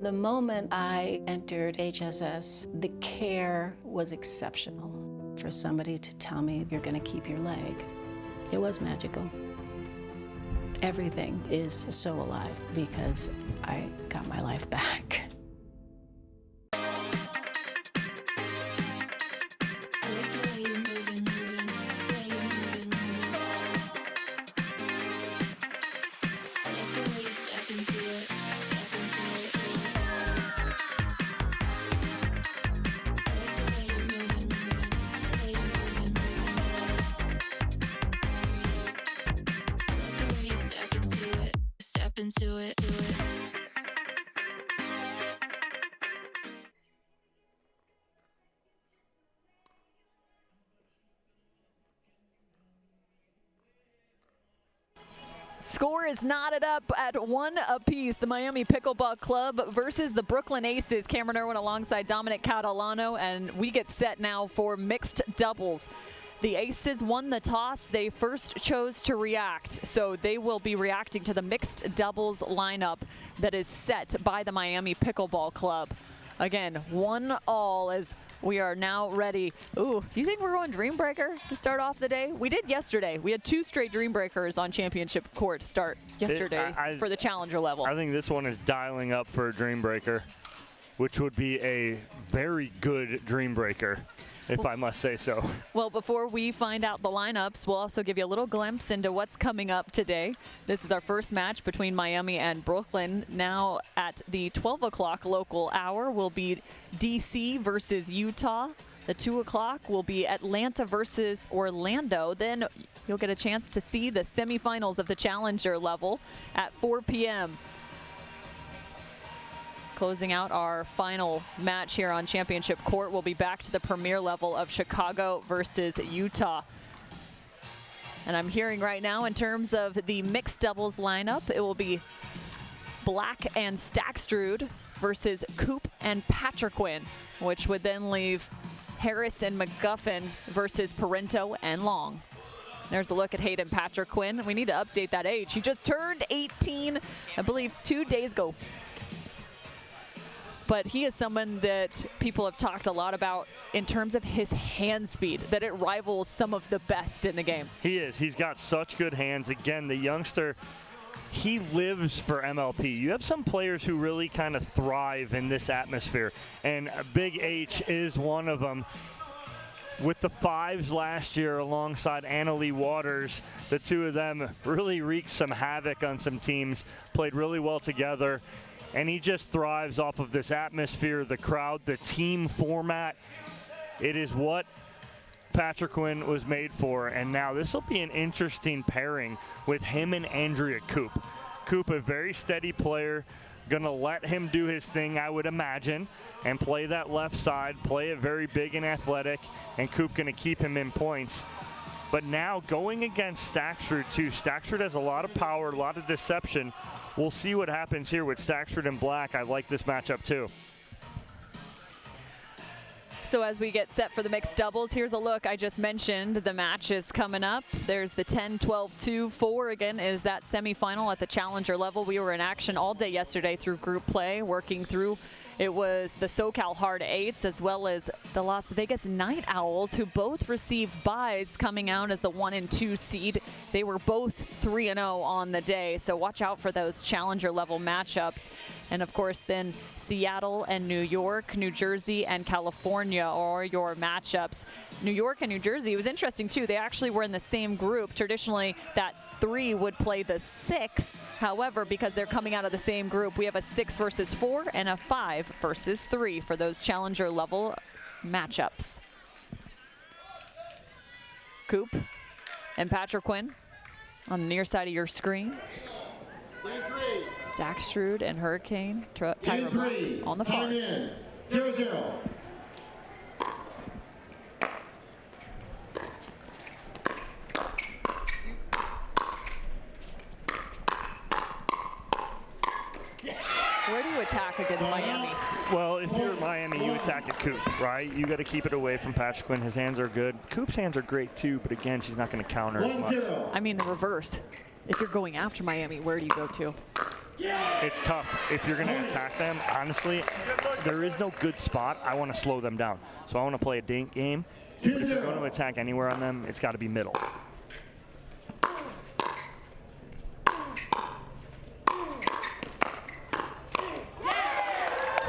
The moment I entered HSS, the care was exceptional. For somebody to tell me you're gonna keep your leg, it was magical. Everything is so alive because I got my life back. Score is knotted up at 1 apiece. The Miami Pickleball Club versus the Brooklyn Aces. Cameron Irwin alongside Dominic Catalano, and we get set now for mixed doubles. The Aces won the toss. They first chose to react, so they will be reacting to the mixed doubles lineup that is set by the Miami Pickleball Club. Again, 1-all as we are now ready. Ooh, do you think we're going Dream Breaker to start off the day? We did yesterday. We had 2 straight Dream Breakers on championship court to start yesterday for the challenger level. I think this one is dialing up for a Dream Breaker, which would be a very good Dream Breaker, if I must say so. Well, before we find out the lineups, we'll also give you a little glimpse into what's coming up today. This is our first match between Miami and Brooklyn. Now at the 12 o'clock local hour will be DC versus Utah. The 2 o'clock will be Atlanta versus Orlando. Then you'll get a chance to see the semifinals of the challenger level at 4 p.m. Closing out our final match here on championship court, we'll be back to the premier level of Chicago versus Utah. And I'm hearing right now in terms of the mixed doubles lineup, it will be Black and Stackstrud versus Coop and Patriquin, which would then leave Harris and McGuffin versus Parento and Long. There's a look at Hayden Patriquin. We need to update that age. He just turned 18, I believe, 2 days ago. But he is someone that people have talked a lot about in terms of his hand speed, that it rivals some of the best in the game. He is. He's got such good hands. Again, the youngster, he lives for MLP. You have some players who really kind of thrive in this atmosphere, and Big H is one of them. With the 5s last year alongside Annalie Waters, the two of them really wreaked some havoc on some teams, played really well together. And he just thrives off of this atmosphere, the crowd, the team format. It is what Patriquin was made for. And now this will be an interesting pairing with him and Andrea Coop. Coop, a very steady player, going to let him do his thing, I would imagine, and play that left side, play it very big and athletic, and Coop going to keep him in points. But now going against Stackstrud too. Stackstrud has a lot of power, a lot of deception. We'll see what happens here with Stackstrud and Black. I like this matchup too. So as we get set for the mixed doubles, here's a look. I just mentioned the match is coming up. There's the 10, 12, 2, 4 again is that semifinal at the challenger level. We were in action all day yesterday through group play, working through. It was the SoCal Hard 8s as well as the Las Vegas Night Owls, who both received byes coming out as the 1 and 2 seed. They were both 3-0 on the day, so watch out for those challenger level matchups. And of course then Seattle and New York, New Jersey and California are your matchups. New York and New Jersey, it was interesting too. They actually were in the same group. Traditionally that 3 would play the 6. However, because they're coming out of the same group, we have a 6 versus 4 and a 5 versus 3 for those challenger level matchups. Coop and Patriquin on the near side of your screen. Stackstrud and Hurricane Tiger Blanc on the far. 0-0. Where do you attack against Miami? Well, if you're Miami, you attack at Coop, right? You got to keep it away from Patriquin. His hands are good. Coop's hands are great too, but again, she's not going to counter as much. I mean the reverse. If you're going after Miami, where do you go to? It's tough. If you're going to attack them, honestly, there is no good spot. I want to slow them down. So I want to play a dink game. But if you're going to attack anywhere on them, it's got to be middle.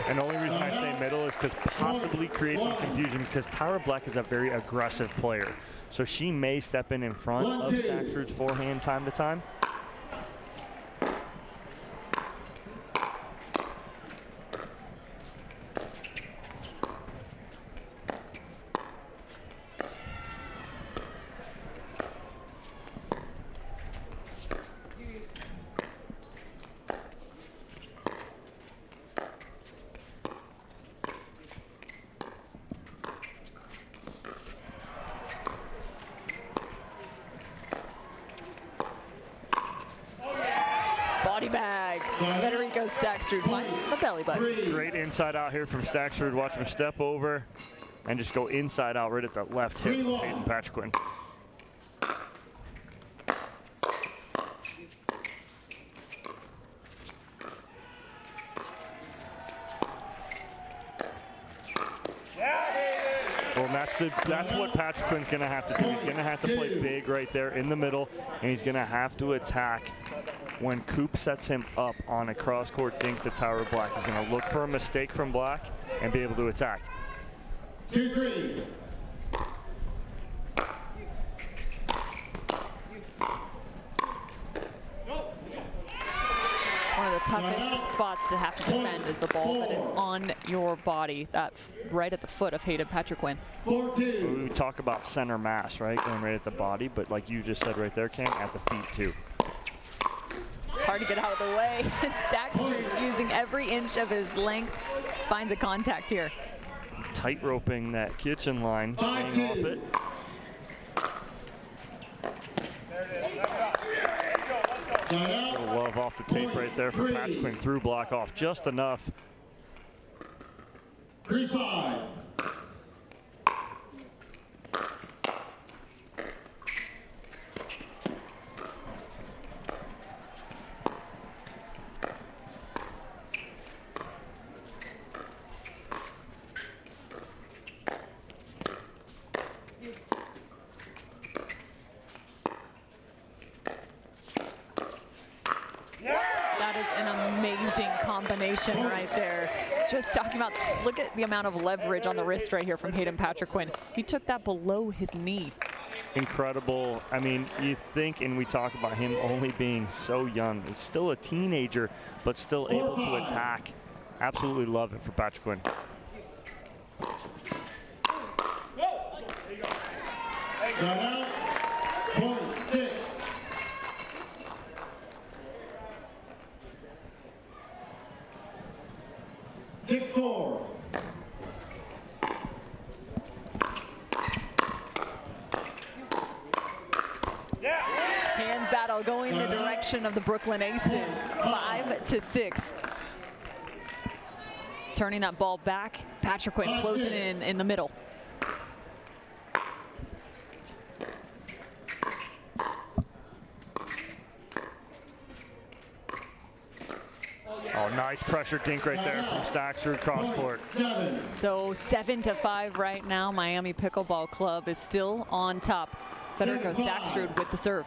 And the only reason I say middle is because possibly create some confusion because Tyra Black is a very aggressive player. So she may step in front of Staksrud's forehand time to time. Body bag. Federico Staksrud finding the belly button. Great inside out here from Staksrud. Watch him step over and just go inside out right at the left hip of Hayden Patriquin. Well, that's what Patriquin's going to have to do. He's going to have to play big right there in the middle, and he's going to have to attack when Coop sets him up on a cross-court dink to Tyra Black. He's going to look for a mistake from Black and be able to attack. 2-3. One of the toughest spots to have to defend is the ball that is on your body, that right at the foot of Hayden Patriquin. We talk about center mass, right? Going right at the body, but like you just said right there, Cam, at the feet too. It's hard to get out of the way. Staksrud using every inch of his length finds a contact here. Tight roping that kitchen line, staying off it. Little love off the tape right there for Patriquin. Through block off just enough. 3-5. That is an amazing combination right there. Just talking about, look at the amount of leverage on the wrist right here from Hayden Patriquin. He took that below his knee. Incredible. I mean, you think, and we talk about him only being so young. He's still a teenager, but still able to attack. Absolutely love it for Patriquin. Point 6. Six-4. Hands battle going the direction of the Brooklyn Aces, 5-6. Turning that ball back, Patriquin closing in the middle. Oh, nice pressure dink right there from Staksrud cross court. So 7-5 right now. Miami Pickleball Club is still on top. Federico Staksrud with the serve.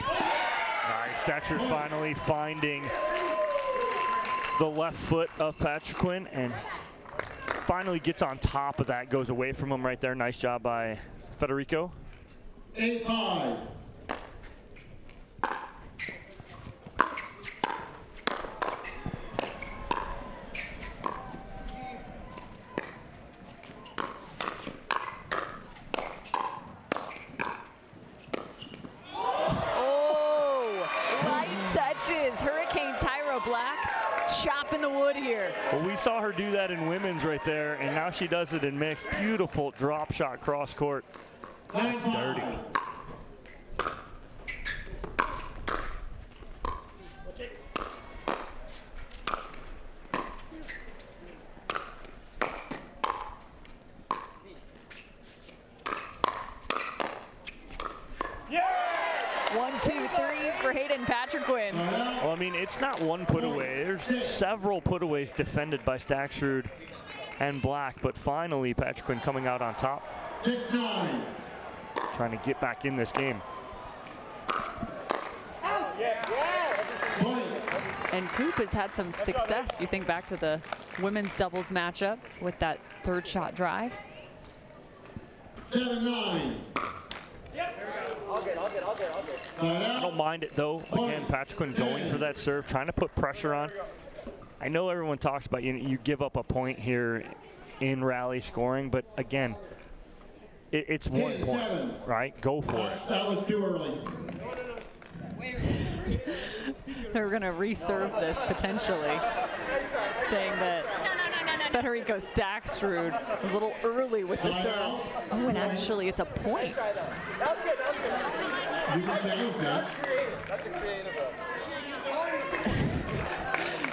Nice, Staksrud finally finding the left foot of Patriquin and finally gets on top of that, goes away from him right there. Nice job by Federico. 8-5. Oh, light touches. Hurricane Tyra Black chopping the wood here. Well, we saw her do that in women's right there, and now she does it in mixed. Beautiful drop shot cross court. That's dirty. Yeah! 1, 2, 3 for Hayden Patriquin. Well, I mean, it's not one put away. There's several putaways defended by Staksrud and Black, but finally Patriquin coming out on top. 6-9. trying to get back in this game. And Coop has had some success. You think back to the women's doubles matchup with that third shot drive. 7-9. I don't mind it though. Again, Patrick going for that serve, trying to put pressure on. I know everyone talks about you give up a point here in rally scoring, but again, it's 1 point, right? Go for it. That was too early. They're going to reserve this potentially, saying that Federico Staksrud was a little early with the serve. Oh, and actually it's a point.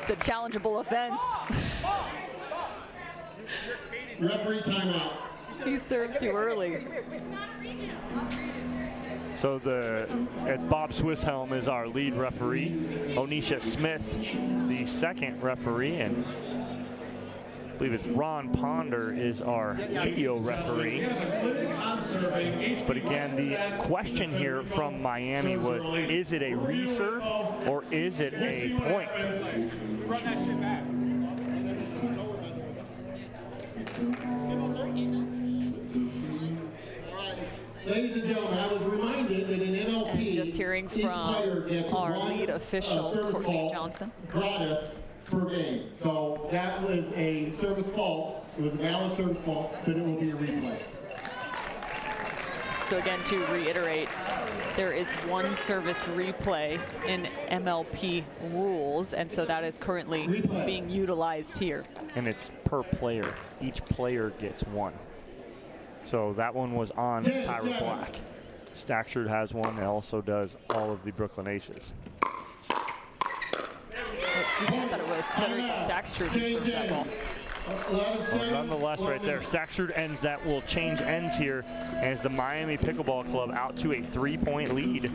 It's a challengeable offense. Referee timeout. He served too early. So it's Bob Swisshelm is our lead referee. Onisha Smith, the second referee, and I believe it's Ron Ponder is our video referee. But again, the question here from Miami was, is it a reserve or is it a point? Ladies and gentlemen, I was reminded that in MLP, and just hearing from our lead official, Courtney Johnson. Gratis per game. So that was a service fault. It was a valid service fault, but it will be a replay. So again, to reiterate, there is one service replay in MLP rules, and so that is currently being utilized here. And it's per player. Each player gets one. So that one was on Tyra Black. Staksrud has one, and also does all of the Brooklyn Aces. Excuse me, I thought it was Federico Staksrud who served that ball. Well, nonetheless, right there, Staksrud ends that will change ends here as the Miami Pickleball Club out to a 3-point lead.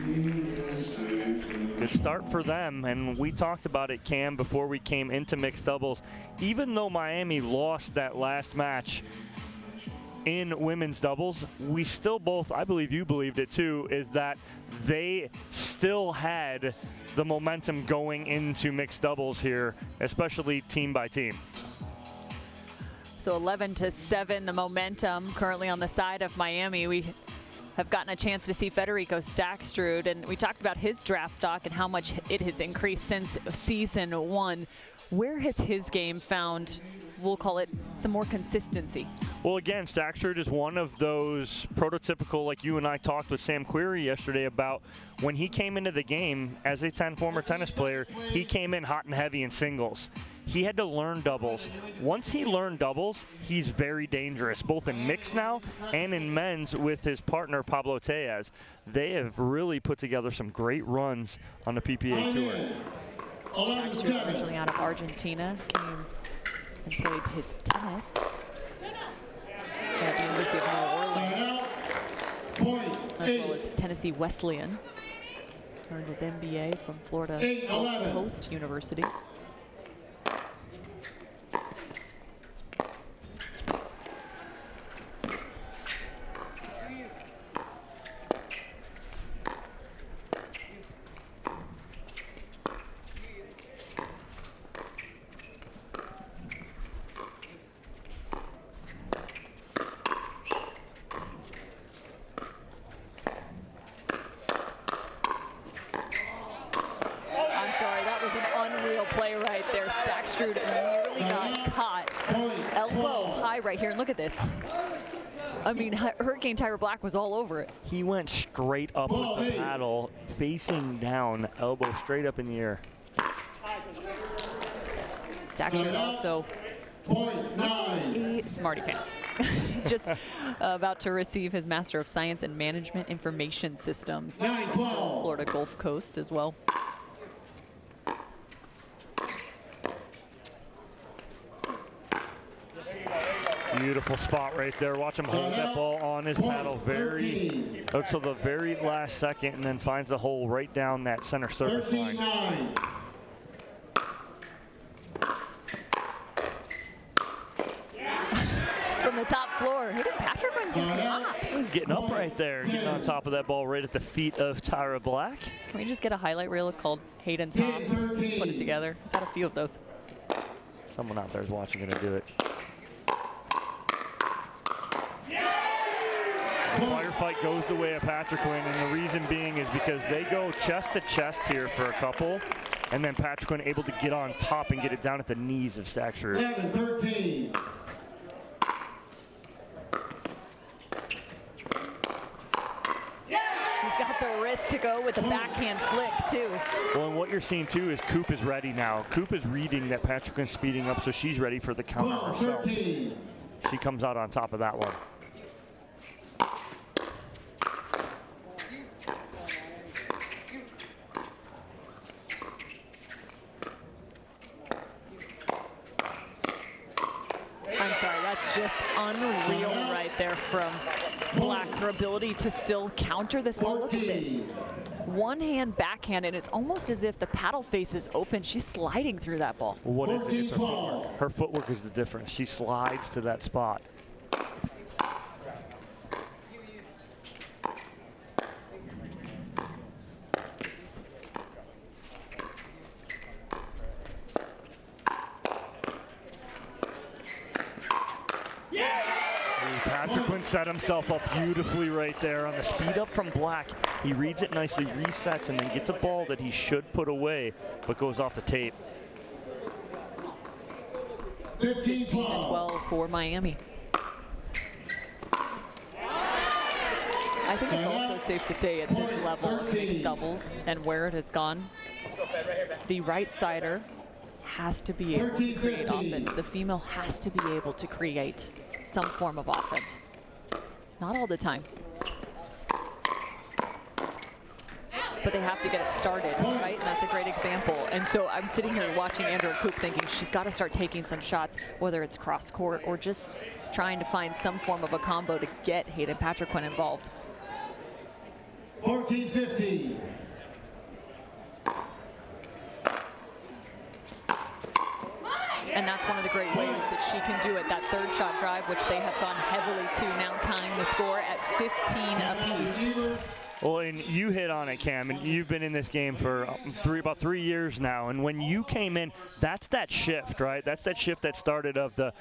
Good start for them, and we talked about it, Cam, before we came into mixed doubles. Even though Miami lost that last match in women's doubles, we still both, I believe you believed it too, is that they still had the momentum going into mixed doubles here, especially team by team. So 11-7, the momentum currently on the side of Miami. We have gotten a chance to see Federico Staksrud, and we talked about his draft stock and how much it has increased since season 1. Where has his game found, we'll call it, some more consistency? Well, again, Staksrud is one of those prototypical, like you and I talked with Sam Query yesterday about when he came into the game as a former tennis player, he came in hot and heavy in singles. He had to learn doubles. Once he learned doubles, he's very dangerous, both in mixed now and in men's with his partner, Pablo Tejas. They have really put together some great runs on the PPA Tour. Staksrud, originally out of Argentina, came and played his tennis at the University of New Orleans, as well as Tennessee Wesleyan. Earned his MBA from Florida Gulf Coast University. Right here, and look at this. I mean, Hurricane Tyra Black was all over it. He went straight up with the paddle, facing down, elbow straight up in the air. Staksrud also a smarty pants. Just about to receive his Master of Science in Management Information Systems from Florida Gulf Coast as well. Beautiful spot right there. Watch him hold that ball on his paddle until the very last second, and then finds the hole right down that center service line. From the top floor, hitting Patrick runs get some hops. Getting up right there, getting on top of that ball right at the feet of Tyra Black. Can we just get a highlight reel called Hayden's Hops? Put it together. Is that a few of those? Someone out there is watching her do it. The firefight goes the way of Patrick Quinn, and the reason being is because they go chest to chest here for a couple, and then Patrick Quinn able to get on top and get it down at the knees of Stacksher. 11-13. He's got the wrist to go with the backhand flick, too. Well, and what you're seeing, too, is Coop is ready now. Coop is reading that Patrick Quinn's speeding up, so she's ready for the counter herself. She comes out on top of that one. I'm sorry, that's just unreal right there from Black. Her ability to still counter this ball. Look at this. One hand backhand, and it's almost as if the paddle face is open. She's sliding through that ball. Well, what is it? It's her footwork. Her footwork is the difference. She slides to that spot. Patrick Quinn set himself up beautifully right there on the speed up from Black. He reads it nicely, resets, and then gets a ball that he should put away, but goes off the tape. 15-12 for Miami. I think it's also safe to say at this level of mixed doubles and where it has gone, the right-sider has to be able to create offense. The female has to be able to create some form of offense. Not all the time. But they have to get it started, right? And that's a great example. And so I'm sitting here watching Andrea Coop thinking she's got to start taking some shots, whether it's cross court or just trying to find some form of a combo to get Hayden Patrick Quinn involved. 14-15. And that's one of the great ways that she can do it. That third shot drive, which they have gone heavily to, now tying the score at 15 apiece. Well, and you hit on it, Cam, and you've been in this game for about 3 years now. And when you came in, that's that shift, right? That's that shift that started of the,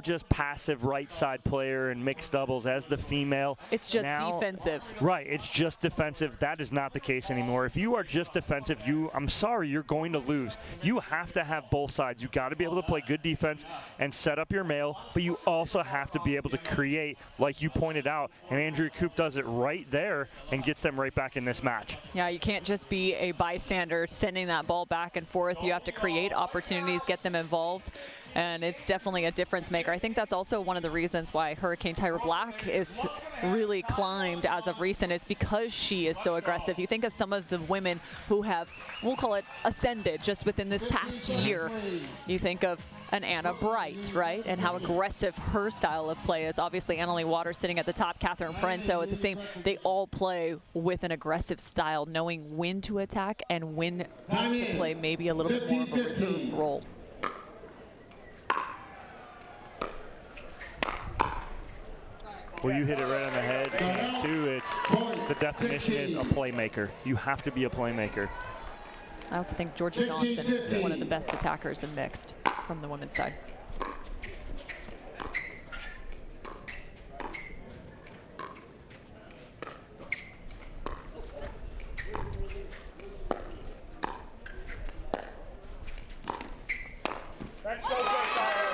just passive right side player and mixed doubles as the female. It's just defensive. Right, it's just defensive. That is not the case anymore. If you are just defensive, I'm sorry, you're going to lose. You have to have both sides. You got to be able to play good defense and set up your mail, but you also have to be able to create, like you pointed out. And Andrea Coop does it right there and gets them right back in this match. Yeah, you can't just be a bystander sending that ball back and forth. You have to create opportunities, get them involved, and it's definitely a difference maker. I think that's also one of the reasons why Hurricane Tyra Black is really climbed as of recent, is because she is so aggressive. You think of some of the women who have, we'll call it, ascended just within this past year. You think of an Anna Bright, right? And how aggressive her style of play is. Obviously, Annalie Waters sitting at the top, Catherine Parenzo at the same. They all play with an aggressive style, knowing when to attack and when to play maybe a little bit more of a reserve role. Well, you hit it right on the head, and too, it's the definition is a playmaker. You have to be a playmaker. I also think Georgia Johnson, one of the best attackers in mixed from the women's side.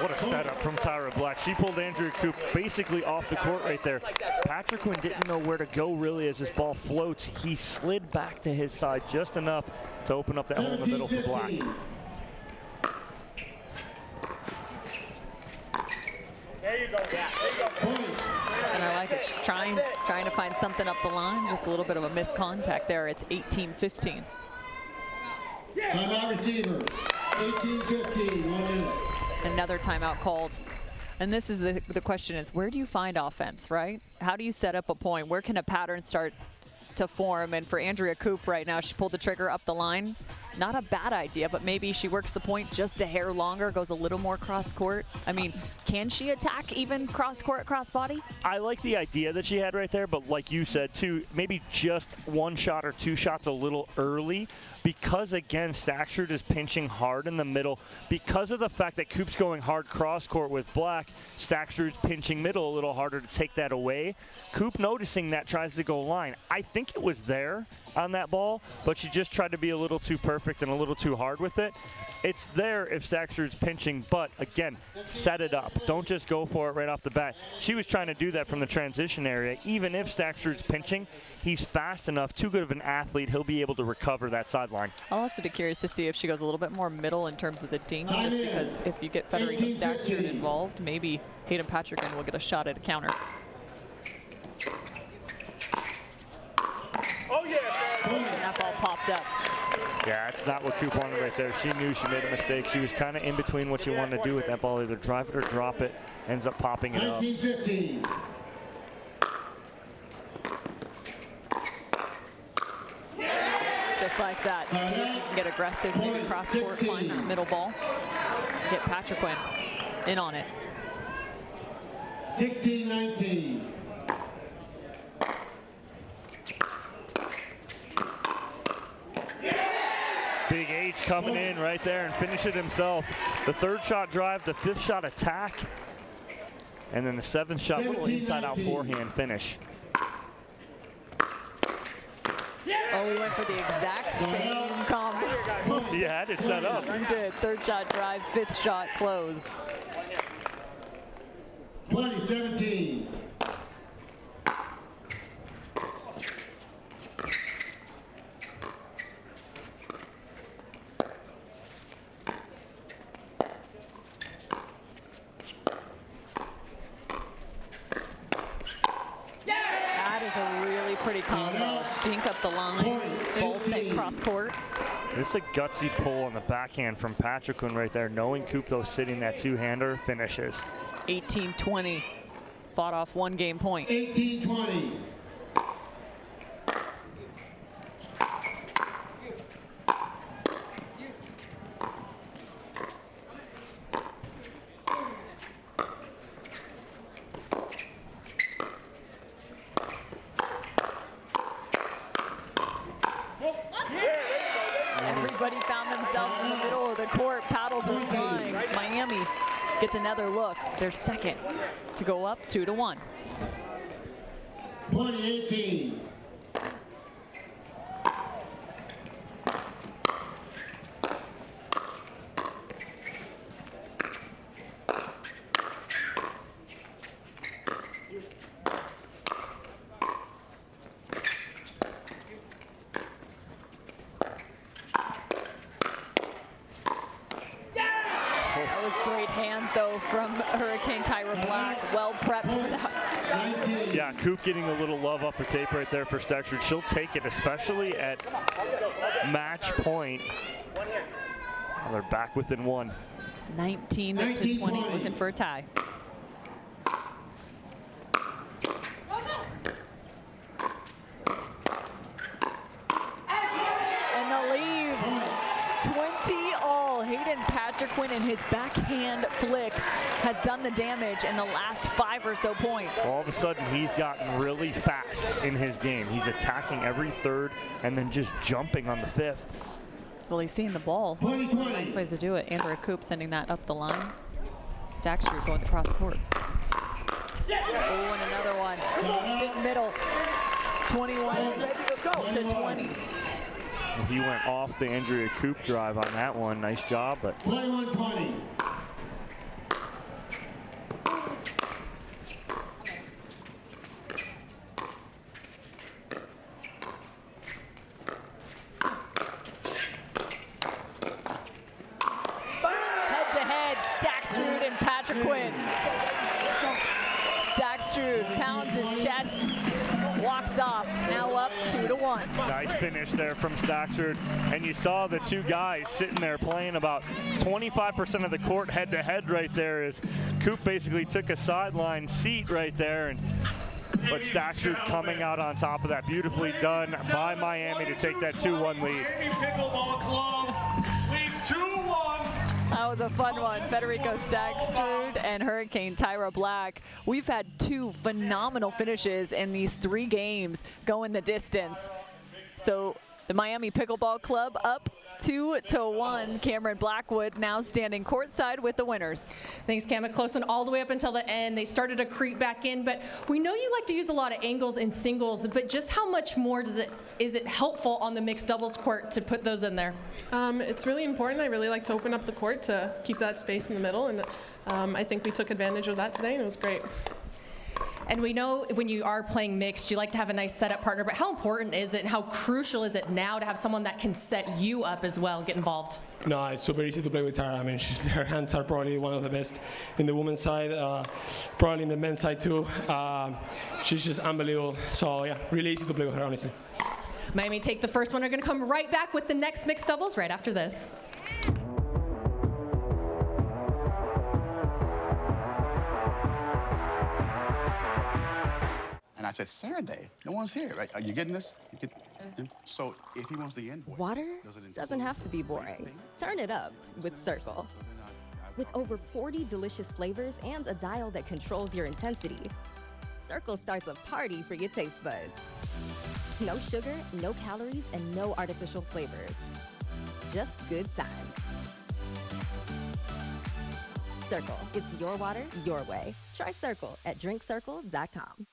What a setup from Tyra Black. She pulled Andrea Coop basically off the court right there. Patrick Quinn didn't know where to go really as this ball floats. He slid back to his side just enough to open up that hole in the middle for Black. There you go. And I like it. She's trying to find something up the line. Just a little bit of a missed contact there. It's 18-15. Timeout receiver. 18-15. 1 minute. Another timeout called. And this is the question is, where do you find offense, right? How do you set up a point? Where can a pattern start to form? And for Andrea Coop right now, she pulled the trigger up the line. not a bad idea, but maybe she works the point just a hair longer, goes a little more cross court. I mean, can she attack even cross court, cross body? I like the idea that she had right there, but like you said too, maybe just one shot or two shots a little early, because again, Stackstrud is pinching hard in the middle. Because of the fact that Coop's going hard cross court with Black, Stackstrud's pinching middle a little harder to take that away. Coop, noticing that, tries to go line. I think it was there on that ball, but she just tried to be a little too perfect and a little too hard with it. It's there if Stackstrud's pinching, but again, set it up. Don't just go for it right off the bat. She was trying to do that from the transition area. Even if Stackstrud's pinching, he's fast enough, too good of an athlete, he'll be able to recover that sideline. I'll also be curious to see if she goes a little bit more middle in terms of the ding, just because if you get Federica Stackstrud involved, maybe Hayden Patrickman will get a shot at a counter. Oh, yeah. And that ball popped up. Yeah, that's not what Coop wanted right there. She knew she made a mistake. She was kind of in between what she wanted to do with that ball, either drive it or drop it. Ends up popping it up. 19-15. Just like that. See if you can get aggressive, maybe cross court, find that middle ball. Get Patrickman in on it. 16-19. Big H coming in right there and finish it himself. The third shot drive, the fifth shot attack, and then the seventh shot little inside out forehand finish. Oh, we went for the exact same combo. He had it set up. He did. Third shot drive, fifth shot close. 20-17. That is a really pretty combo. Dink up the line, ball sent cross court. This is a gutsy pull on the backhand from Patrickman right there. Knowing Coop, though, sitting that two-hander, finishes. 18-20. Fought off one game point. 18-20. Everybody found themselves in the middle of the court. Paddles are flying. Miami gets another look. They're second to go up 2-1. 20-18. That was great hands, though, from Hurricane Tyra Black. Well prepped for that. Yeah, Coop getting a little love off the tape right there for Stackstrud. She'll take it, especially at match point. Well, they're back within one. 19-20, looking for a tie. And the lead, 20-all. Hayden Patrickman and his backhand flick has done the damage in the last 5 or so points. All of a sudden, he's gotten really fast in his game. He's attacking every third and then just jumping on the fifth. Well, he's seeing the ball. Nice ways to do it. Andrea Coop sending that up the line. Stackstrud going to cross court. Oh, and another one. Sit middle. 21-20. He went off the Andrea Coop drive on that one. Nice job, but 21-20. Head-to-head, Stackstrud and Patrickman. Stackstrud pounds his chest, walks off, now up 2-1. nice finish there from Stackstrud. And you saw the two guys sitting there playing about 25% of the court head-to-head right there as Coop basically took a sideline seat right there and but Statue coming out on top of that. Beautifully done by Miami to take that 2-1 lead. Miami Pickleball Club leads 2-1. That was a fun one. Federico Stagstrud and Hurricane Tyra Black. We've had 2 phenomenal finishes in these 3 games going the distance. So the Miami Pickleball Club up 2-1. Cameron Blackwood now standing courtside with the winners. Thanks, Cam. A close one all the way up until the end. They started to creep back in, but we know you like to use a lot of angles in singles, but just how much more is it helpful on the mixed doubles court to put those in there? It's really important. I really like to open up the court to keep that space in the middle, and I think we took advantage of that today, and it was great. And we know when you are playing mixed, you like to have a nice setup partner, but how important is it and how crucial is it now to have someone that can set you up as well, get involved? No, it's super easy to play with Tara. I mean, her hands are probably one of the best in the women's side, probably in the men's side too. She's just unbelievable. So yeah, really easy to play with her, honestly. Miami take the first one. We're going to come right back with the next mixed doubles right after this. And I said, Saturday, no one's here. Right? Are you getting this? So if he wants the invoice. Water doesn't have to be boring. Turn it up with Cirkul. With over 40 delicious flavors and a dial that controls your intensity, Cirkul starts a party for your taste buds. No sugar, no calories, and no artificial flavors. Just good times. Cirkul, it's your water, your way. Try Cirkul at drinkcirkul.com.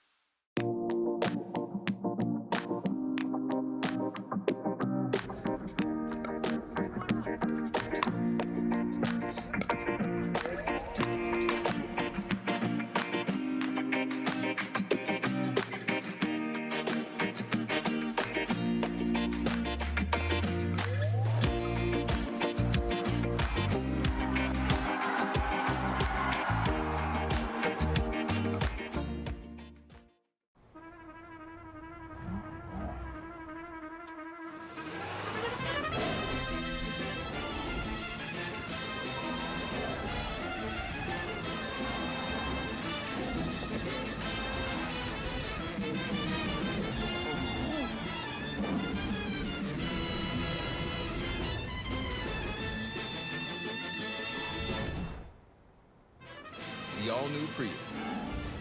The all-new Prius.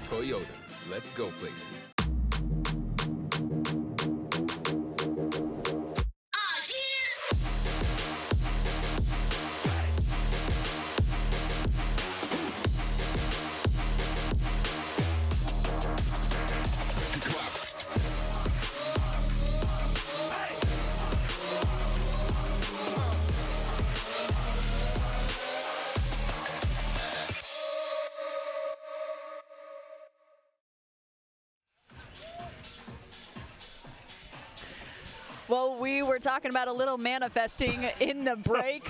Toyota. Let's go places. Well, we were talking about a little manifesting in the break.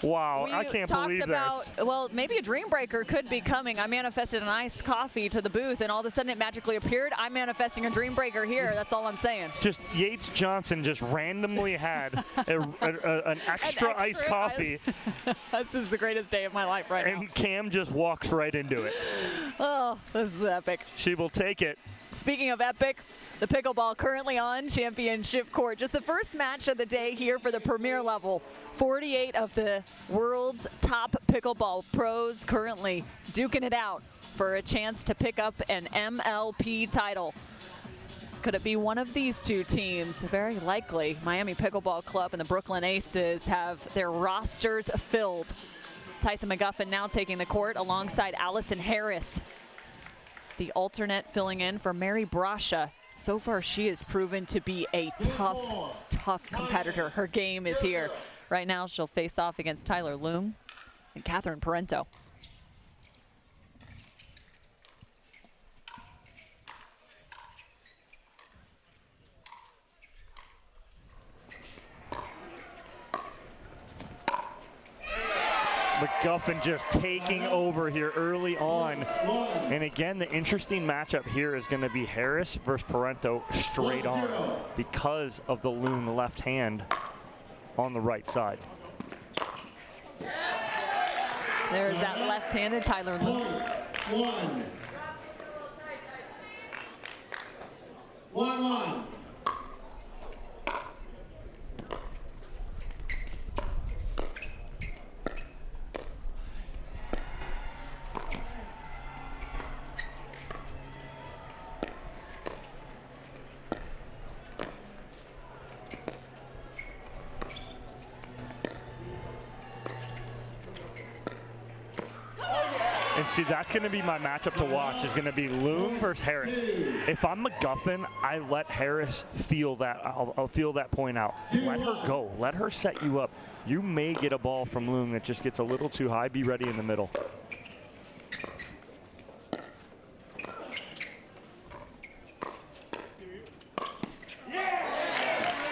Wow, We I can't talked believe about, this. well, maybe a dream breaker could be coming. I manifested an iced coffee to the booth, and all of a sudden it magically appeared. I'm manifesting a dream breaker here. That's all I'm saying. Just Yates Johnson just randomly had an extra iced coffee. This is the greatest day of my life right now. And Cam just walks right into it. Oh, this is epic. She will take it. Speaking of epic, the pickleball currently on championship court. Just the first match of the day here for the premier level. 48 of the world's top pickleball pros currently duking it out for a chance to pick up an MLP title. Could it be one of these two teams? Very likely. Miami Pickleball Club and the Brooklyn Aces have their rosters filled. Tyson McGuffin now taking the court alongside Allison Harris, the alternate filling in for Mary Brasha. So far, she has proven to be a tough competitor. Her game is here. Right now, she'll face off against Tyler Loom and Catherine Parento. McGuffin just taking over here early on. And again, the interesting matchup here is going to be Harris versus Parento straight on because of the Loom left hand on the right side. There's that left-handed Tyler Loom. 1-1. And see, that's going to be my matchup to watch, is going to be Loom versus Harris. If I'm McGuffin, I let Harris feel that. I'll feel that point out. Let her go. Let her set you up. You may get a ball from Loom that just gets a little too high. Be ready in the middle.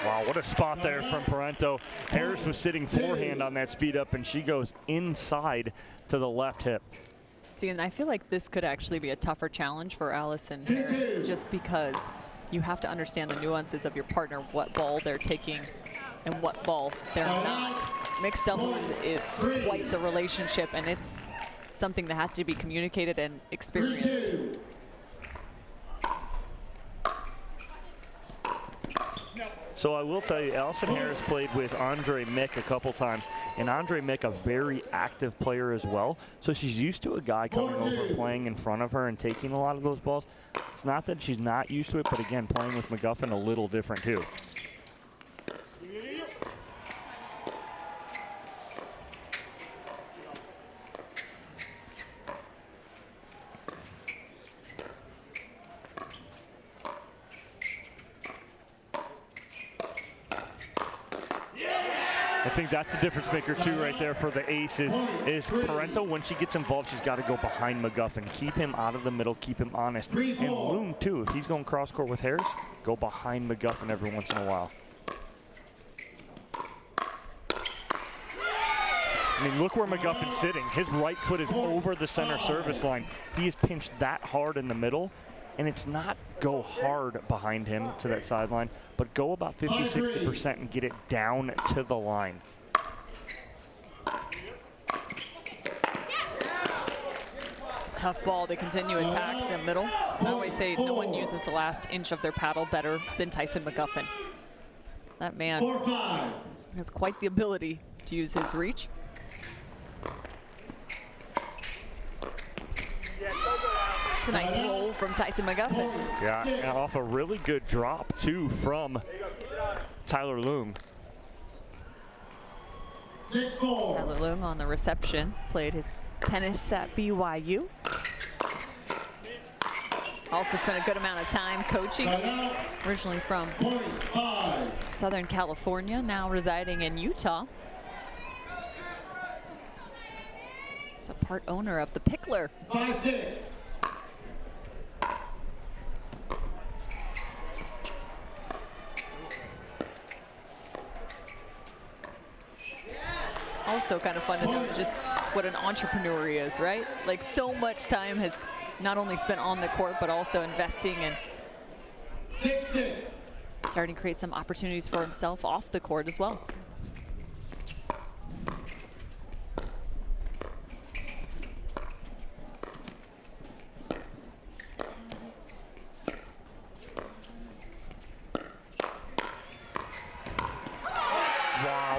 Wow, what a spot there from Parento. Harris was sitting forehand on that speed up, and she goes inside to the left hip. See, and I feel like this could actually be a tougher challenge for Allison Harris, just because you have to understand the nuances of your partner, what ball they're taking and what ball they're not. Mixed doubles is quite the relationship, and it's something that has to be communicated and experienced. So I will tell you, Allison Harris played with Andre Mick a couple times, and Andre Mick a very active player as well. So she's used to a guy coming over, playing in front of her and taking a lot of those balls. It's not that she's not used to it, but again, playing with McGuffin a little different too. I think that's the difference maker too right there for the aces is Parento, when she gets involved, she's got to go behind McGuffin. Keep him out of the middle, keep him honest. And Loom too, if he's going cross court with Harris, go behind McGuffin every once in a while. I mean, look where McGuffin's sitting. His right foot is over the center service line. He is pinched that hard in the middle, and it's not go hard behind him to that sideline, but go about 50, 60% and get it down to the line. Tough ball to continue attack the middle. I always say no one uses the last inch of their paddle better than Tyson McGuffin. That man has quite the ability to use his reach. It's a nice roll from Tyson McGuffin. Yeah, and off a really good drop too from Tyler Loom. Tyler Loom on the reception, played his tennis at BYU. Also spent a good amount of time coaching, originally from Southern California, now residing in Utah. It's a part owner of the Pickler. 5-6. Also kind of fun to know just what an entrepreneur he is, right? Like, so much time has not only spent on the court, but also investing and starting to create some opportunities for himself off the court as well.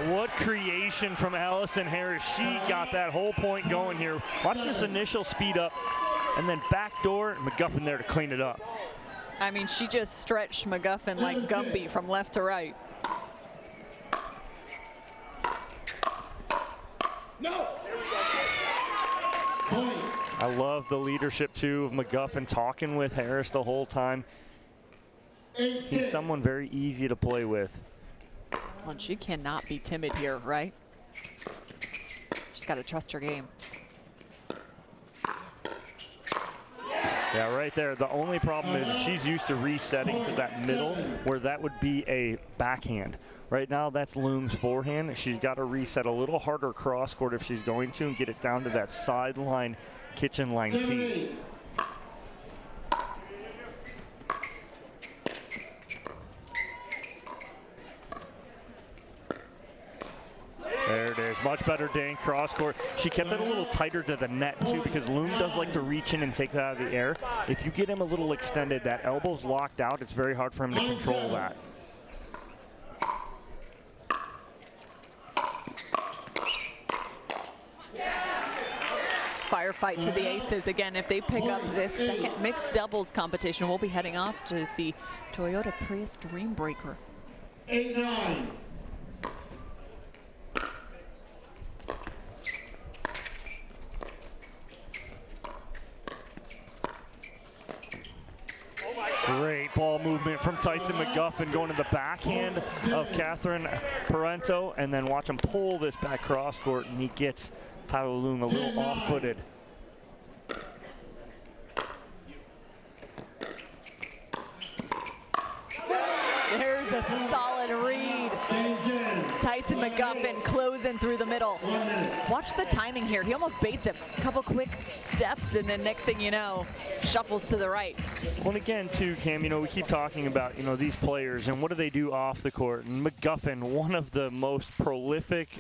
What creation from Allison Harris. She got that whole point going here. Watch this initial speed up and then backdoor, McGuffin there to clean it up. I mean, she just stretched McGuffin like Gumby from left to right. No! I love the leadership too of McGuffin talking with Harris the whole time. He's someone very easy to play with. Well, she cannot be timid here, right? She's got to trust her game. Yeah, right there. The only problem is she's used to resetting to that middle where that would be a backhand. Right now, that's Loom's forehand. She's got to reset a little harder cross court if she's going to and get it down to that sideline, kitchen line tee. There it is. Much better dink, cross court. She kept it a little tighter to the net too, because Loom does like to reach in and take that out of the air. If you get him a little extended, that elbow's locked out, it's very hard for him to control that. Firefight to the aces. Again, if they pick up this second mixed doubles competition, we'll be heading off to the Toyota Prius Dream Breaker. 8-9. Great ball movement from Tyson McGuffin, going to the backhand of Catherine Parento, and then watch him pull this back cross court, and he gets Tyler Loom a little off-footed. There's a solid read. Tyson McGuffin closing through the middle. Watch the timing here. He almost baits him. A couple quick steps, and then next thing you know, shuffles to the right. Well, and again, too, Cam, you know, we keep talking about, you know, these players and what do they do off the court. And McGuffin, one of the most prolific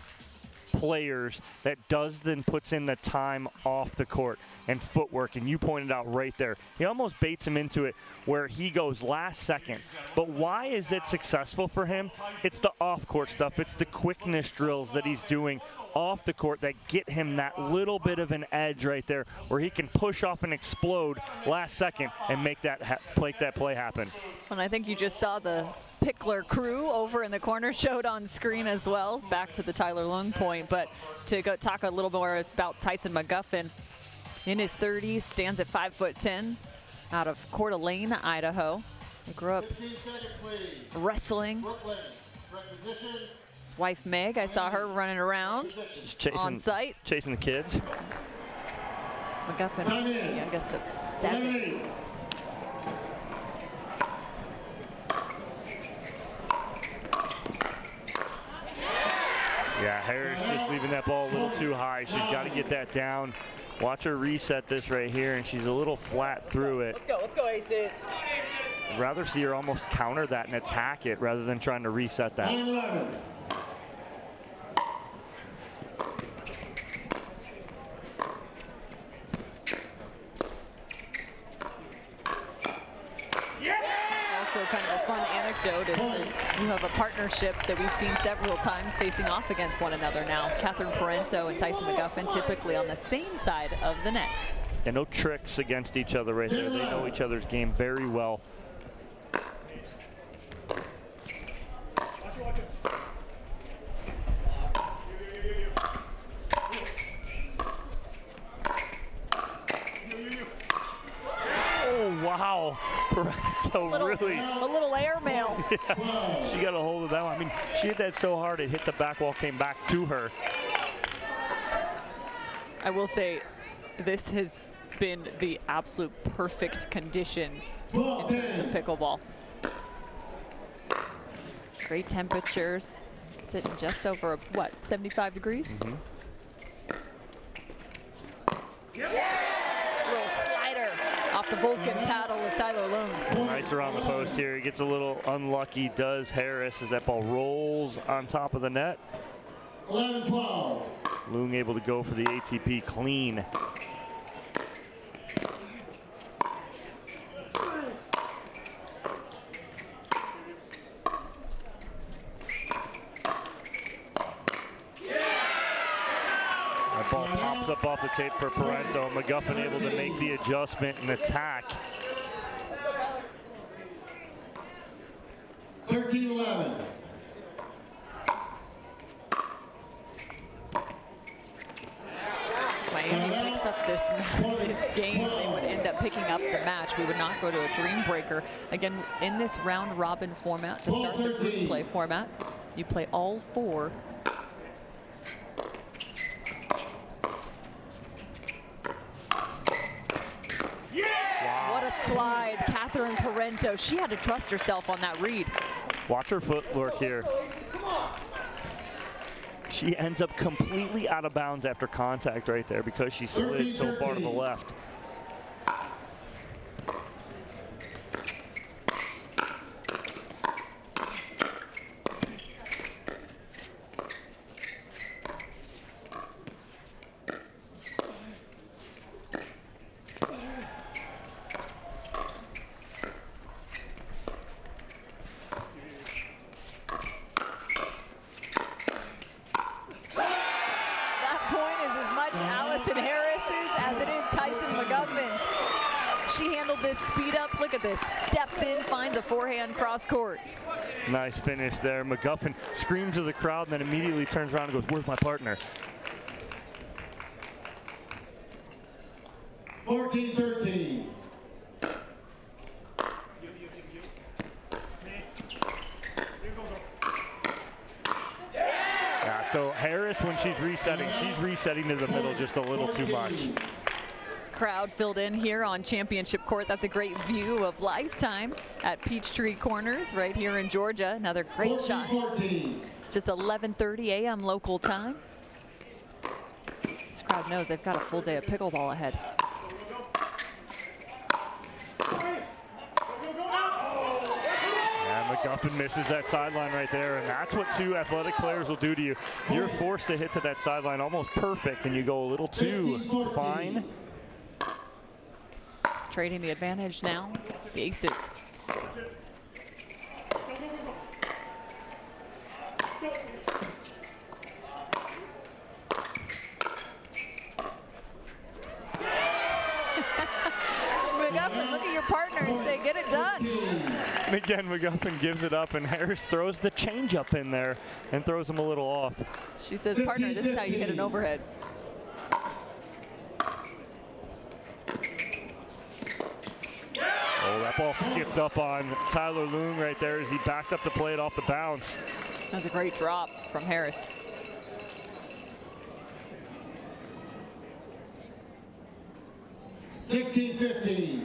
players that does then puts in the time off the court and footwork, and you pointed out right there, he almost baits him into it where he goes last second. But why is it successful for him? It's the off-court stuff. It's the quickness drills that he's doing off the court that get him that little bit of an edge right there where he can push off and explode last second and make that play happen. And I think you just saw the Pickler crew over in the corner showed on screen as well. Back to the Tyler Loom point, but to go talk a little more about Tyson McGuffin, in his 30s, stands at 5'10", out of Coeur d'Alene, Idaho. He grew up wrestling. His wife Meg, I saw her running around on site. Chasing the kids. McGuffin, the youngest of 7. Yeah, Harris just leaving that ball a little too high. She's got to get that down. Watch her reset this right here, and she's a little flat through it. Let's go, aces. I'd rather see her almost counter that and attack it rather than trying to reset that. Also kind of a fun anecdote is that you have a partnership that we've seen several times facing off against one another now. Catherine Parento and Tyson McGuffin typically on the same side of the net. And no tricks against each other right there. They know each other's game very well. Oh, wow. Parento really. A little airmail. Yeah, she got a hold of that one. I mean, she hit that so hard it hit the back wall, came back to her. I will say this has been the absolute perfect condition in terms of pickleball. Great temperatures, sitting just over, what, 75 degrees? Mm-hmm. Little slider off the Vulcan paddle of Tyler Loom. Nice around the post here. He gets a little unlucky, does Harris, as that ball rolls on top of the net. 11-12. Loom able to go for the ATP clean. That ball pops up off the tape for Parento. McGuffin able to make the adjustment and attack. 13-11. Miami picks up this game. They would end up picking up the match. We would not go to a dream breaker. Again, in this round robin format, to start the group play format, you play all 4. What a slide. Catherine Parento. She had to trust herself on that read. Watch her footwork here. She ends up completely out of bounds after contact right there because she slid so far to the left. this speed up. Look at this. Steps in, finds a forehand cross court. Nice finish there. McGuffin screams to the crowd and then immediately turns around and goes, "Where's my partner?" 14-13. Yeah, so Harris, when she's resetting to the middle just a little too much. Crowd filled in here on Championship Court. That's a great view of Lifetime at Peachtree Corners right here in Georgia. Another great shot. Just 11:30 a.m. local time. This crowd knows they've got a full day of pickleball ahead. McGuffin misses that sideline right there, and that's what two athletic players will do to you. You're forced to hit to that sideline almost perfect, and you go a little too fine. Trading the advantage now, the aces. McGuffin, look at your partner and say, "Get it done." And again, McGuffin gives it up, and Harris throws the changeup in there and throws him a little off. She says, "Partner, this is how you hit an overhead." Oh, that ball skipped up on Tyler Loong right there as he backed up to play it off the bounce. That was a great drop from Harris. $16.50.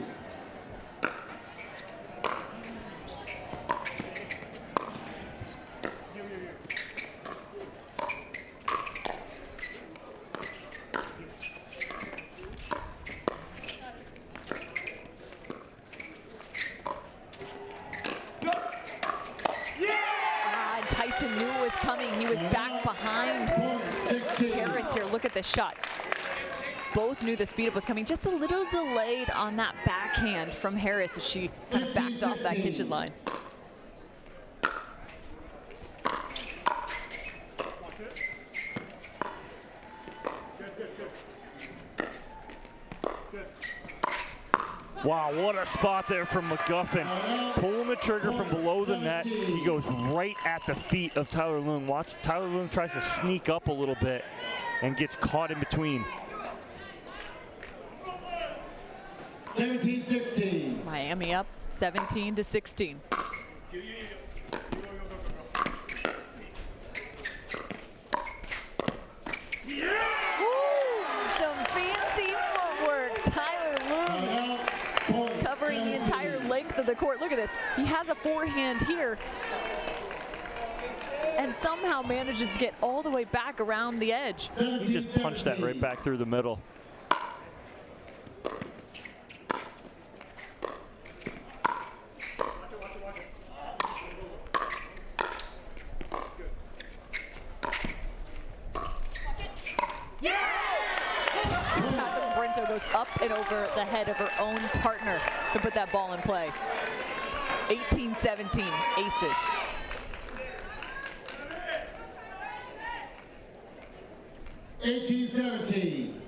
Tyson knew it was coming. He was back behind Harris here. Look at this shot. Both knew the speed up was coming. Just a little delayed on that backhand from Harris as she kind of backed off that kitchen line. Wow, what a spot there from McGuffin. Pulling the trigger from below the net. He goes right at the feet of Tyler Loong. Watch, Tyler Loong tries to sneak up a little bit and gets caught in between. 17-16. Miami up 17-16. Some fancy footwork. Tyler Loong covering the entire length of the court. Look at this. He has a forehand here and somehow manages to get all the way back around the edge. He just punched that right back through the middle. Goes up and over the head of her own partner to put that ball in play. 18-17, aces. $18-17.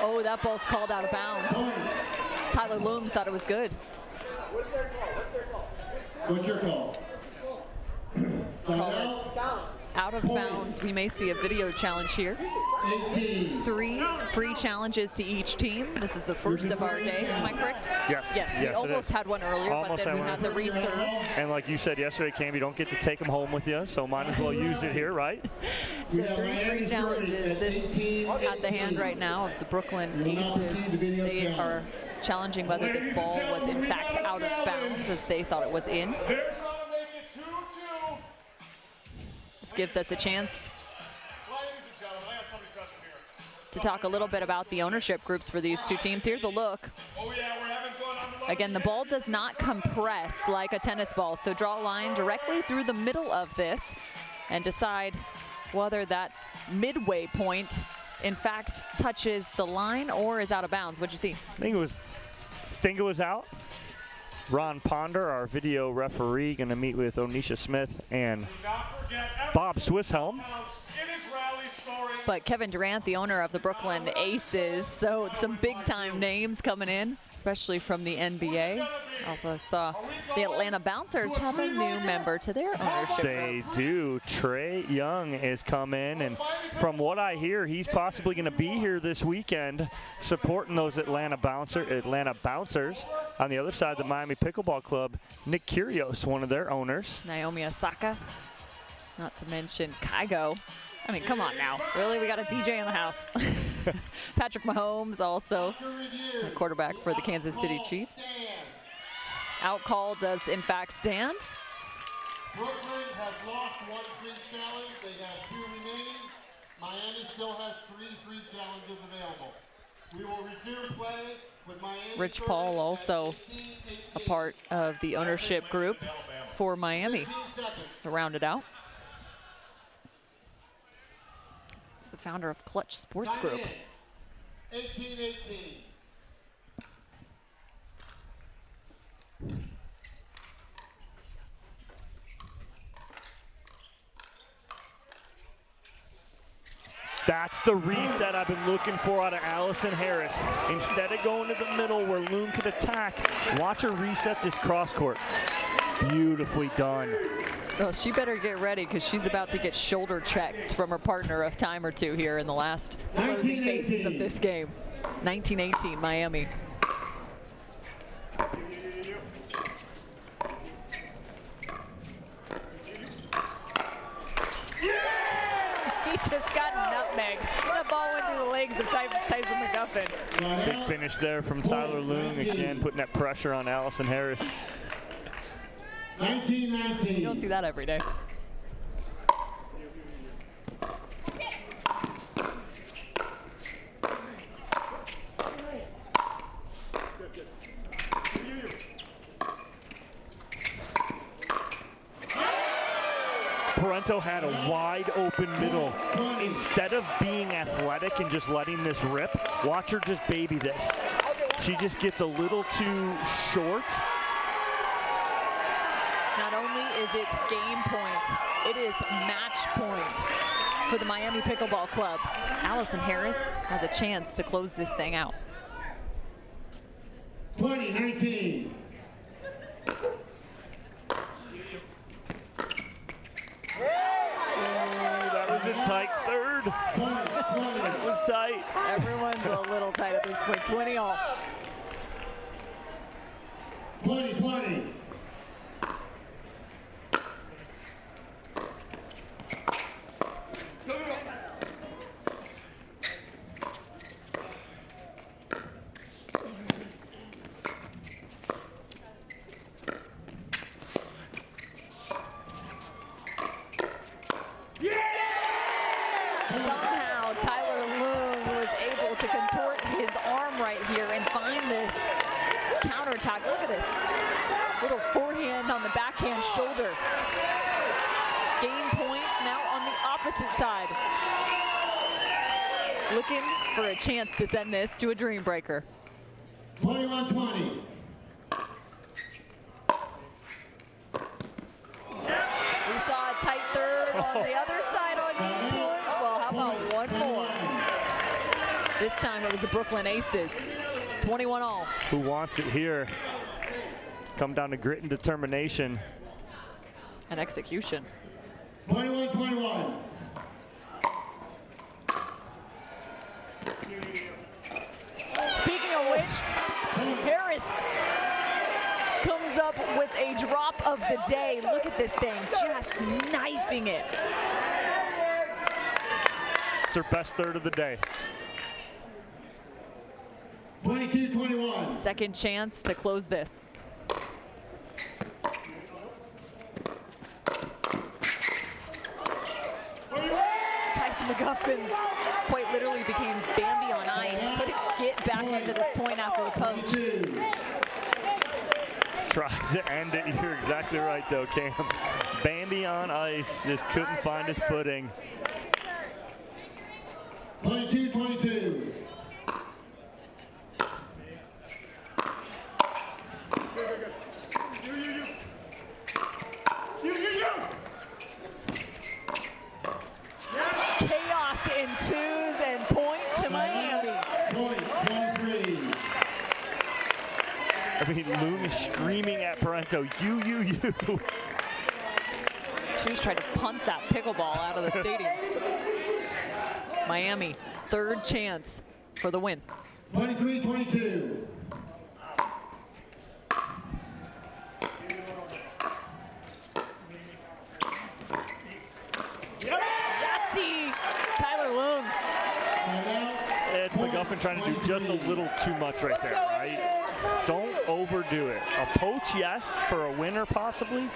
Oh, that ball's called out of bounds. Tyler Loong thought it was good. What's their call? What's your call? Call is out of bounds. We may see a video challenge here. 3 free challenges to each team. This is the first of our day. Am I correct? Yes. Yes, we almost had one earlier, but then we had the reserve. And like you said yesterday, Cam, you don't get to take them home with you, so might as well use it here, right? So 3 free challenges. This team at the hand right now of the Brooklyn Aces. They are challenging whether this ball was in fact out of bounds as they thought it was in. This gives us a chance to talk a little bit about the ownership groups for these two teams. Here's a look. Again, the ball does not compress like a tennis ball, so draw a line directly through the middle of this and decide whether that midway point in fact touches the line or is out of bounds. What'd you see? I think it was out. Ron Ponder, our video referee, going to meet with Onisha Smith and Bob Swisshelm. But Kevin Durant, the owner of the Brooklyn Aces, so some big-time names coming in, especially from the NBA. Also saw the Atlanta Bouncers have a new member to their ownership They group. do. Trey Young is coming, and from what I hear, he's possibly going to be here this weekend supporting those Atlanta Bouncers. On the other side, the Miami Pickleball Club, Nick Kyrgios, one of their owners. Naomi Osaka, not to mention Kygo. I mean, come on now. Really? We got a DJ in the house. Patrick Mahomes, also the quarterback for the Kansas City Chiefs. Out call does, in fact, stand. Brooklyn has lost 1 free challenge. They have 2 remaining. Miami still has 3 free challenges available. We will resume play with Miami. Rich Paul, also a part of the ownership group for Miami, to round it out. He's the founder of Clutch Sports Group. 18-18. That's the reset I've been looking for out of Allison Harris. Instead of going to the middle where Loon could attack, watch her reset this cross court. Beautifully done. Well, she better get ready because she's about to get shoulder checked from her partner a time or two here in the last closing phases of this game. 19-18, Miami. He just got nutmegged. The ball went through the legs of Tyson McGuffin. Big finish there from Tyler Loon, again putting that pressure on Allison Harris. 19-19. You don't see that every day. Parento had a wide open middle. Instead of being athletic and just letting this rip, watch her just baby this. She just gets a little too short. Not only is it game point, it is match point for the Miami Pickleball Club. Allison Harris has a chance to close this thing out. 20-19. That was a tight third. It was tight. Everyone's a little tight at this point. 20 all. 20-20. Somehow Tyler Loon was able to contort his arm right here and find this counterattack. Look at this. Little forehand on the backhand shoulder. Game point now on the opposite side. Looking for a chance to send this to a dream breaker. 21-20. We saw a tight third on the other side on game point. Well, how about one more? This time it was the Brooklyn Aces. 21 all. Who wants it here? Come down to grit and determination. And execution. 21-21. Speaking of which, Harris comes up with a drop of the day. Look at this thing, just knifing it. It's her best third of the day. 22-21. Second chance to close this. Tyson McGuffin quite literally became Bambi on ice. Couldn't get back into this point after the poach. Tried to end it. You're exactly right, though, Cam. Bambi on ice, just couldn't find his footing. 22-22. I mean, Loon is screaming at Parento, you. She just tried to punt that pickleball out of the stadium. Miami, third chance for the win. 23-22. Yahtzee! Tyler Loon. It's McGuffin trying to do just a little too much right there, right? Don't overdo it. A poach, yes, for a winner possibly.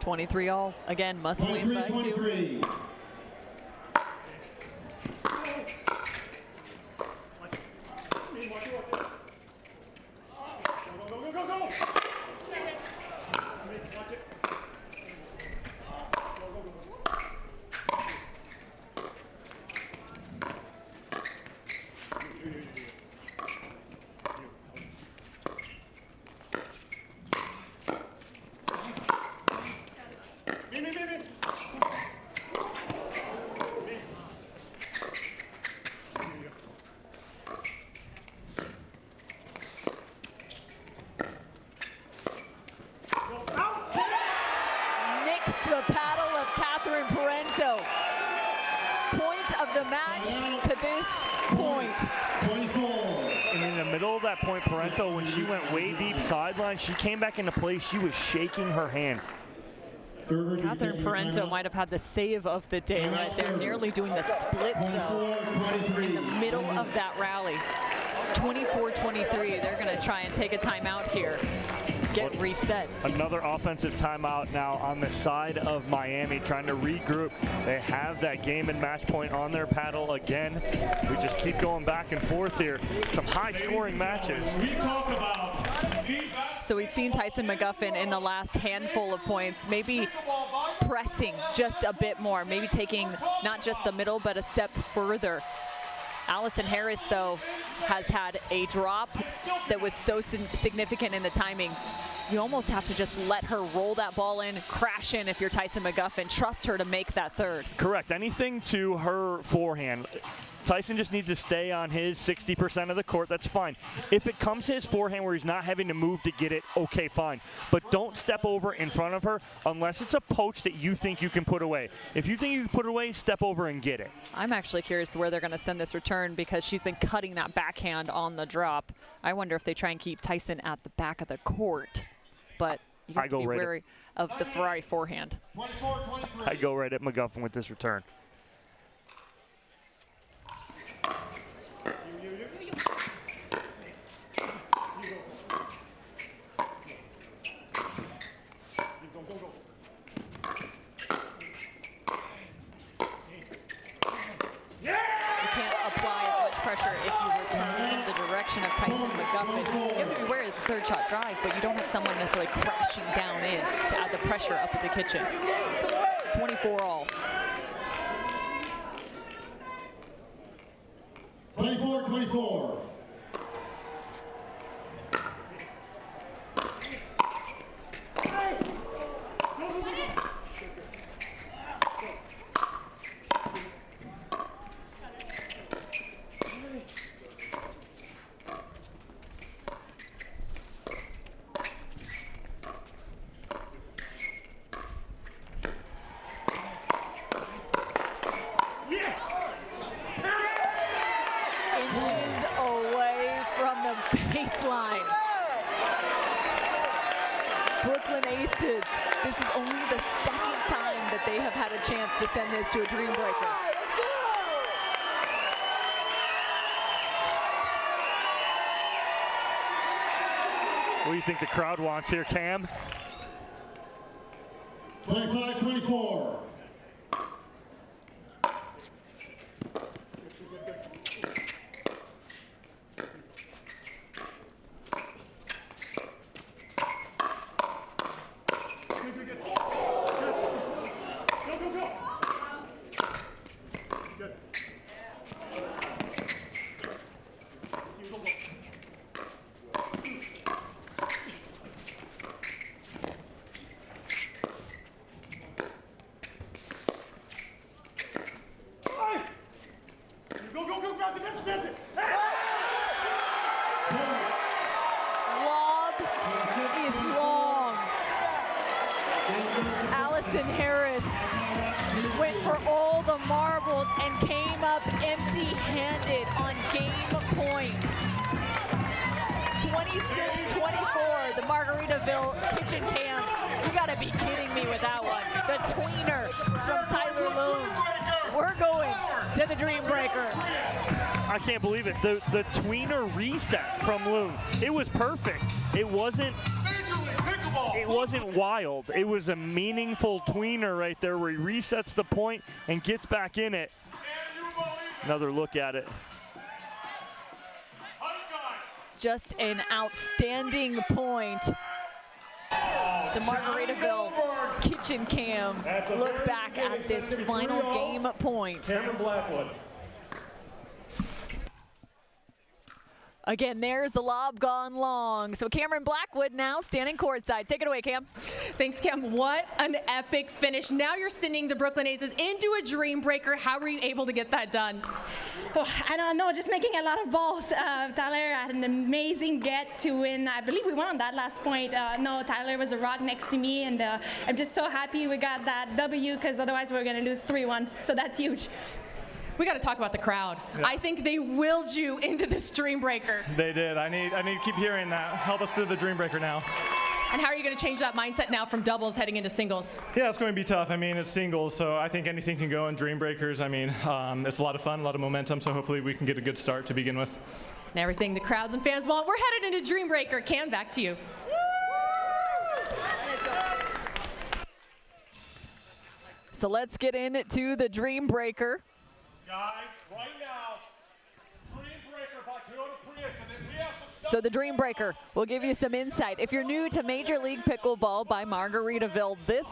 23 all. Again, must win by 2. The paddle of Catherine Parento. Point of the match to this point. And in the middle of that point, Parento, when she went way deep sideline, she came back into play. She was shaking her hand. Catherine Parento might have had the save of the day right there, nearly doing the splits though in the middle of that rally. 24-23, they're going to try and take a timeout here. Get reset. Another offensive timeout now on the side of Miami, trying to regroup. They have that game and match point on their paddle again. We just keep going back and forth here. Some high-scoring matches. So we've seen Tyson McGuffin in the last handful of points, maybe pressing just a bit more, maybe taking not just the middle, but a step further. Allison Harris, though, has had a drop that was so significant in the timing. You almost have to just let her roll that ball in, crash in if you're Tyson McGuffin. Trust her to make that third. Correct. Anything to her forehand. Tyson just needs to stay on his 60% of the court. That's fine. If it comes to his forehand where he's not having to move to get it, okay, fine. But don't step over in front of her unless it's a poach that you think you can put away. If you think you can put it away, step over and get it. I'm actually curious where they're going to send this return because she's been cutting that backhand on the drop. I wonder if they try and keep Tyson at the back of the court. But you have to be wary of the Ferrari forehand. I go right at McGuffin with this return. Pressure if you return in the direction of Tyson McGuffin. You have to be aware of the third shot drive, but you don't have someone necessarily crashing down in to add the pressure up at the kitchen. 24 all. 24-24. This is only the second time that they have had a chance to send this to a dream breaker. What do you think the crowd wants here, Cam? 25-24. went for all the marbles and came up empty-handed on game point. 26-24, the Margaritaville kitchen cam. You gotta be kidding me with that one. The tweener from Tyler Loon. We're going to the Dream Breaker. I can't believe it. The tweener reset from Loon. It was perfect. It wasn't wild. It was a meaningful tweener right there where he resets the point and gets back in it. Another look at it. Just an outstanding point. The Margaritaville kitchen cam look back at this final game point. Cameron Blackwood. Again, there's the lob gone long. So Cameron Blackwood now standing courtside. Take it away, Cam. Thanks, Cam. What an epic finish. Now you're sending the Brooklyn Aces into a Dream Breaker. How were you able to get that done? Oh, I don't know, just making a lot of balls. Tyler had an amazing get to win. I believe we won on that last point. No, Tyler was a rock next to me, and I'm just so happy we got that W, because otherwise we're going to lose 3-1. So that's huge. We got to talk about the crowd. Yeah. I think they willed you into this Dream Breaker. They did. I need to keep hearing that. Help us through the Dream Breaker now. And how are you going to change that mindset now from doubles heading into singles? Yeah, it's going to be tough. I mean, it's singles, so I think anything can go in Dream Breakers. I mean, it's a lot of fun, a lot of momentum, so hopefully we can get a good start to begin with. And everything the crowds and fans want. We're headed into Dream Breaker. Cam, back to you. So let's get into the Dream Breaker. Guys, right now, Dream Breaker by Toyota Prius, and then we have some stuff. So the Dream Breaker will give you some insight. If you're new to Major League Pickleball by Margaritaville, this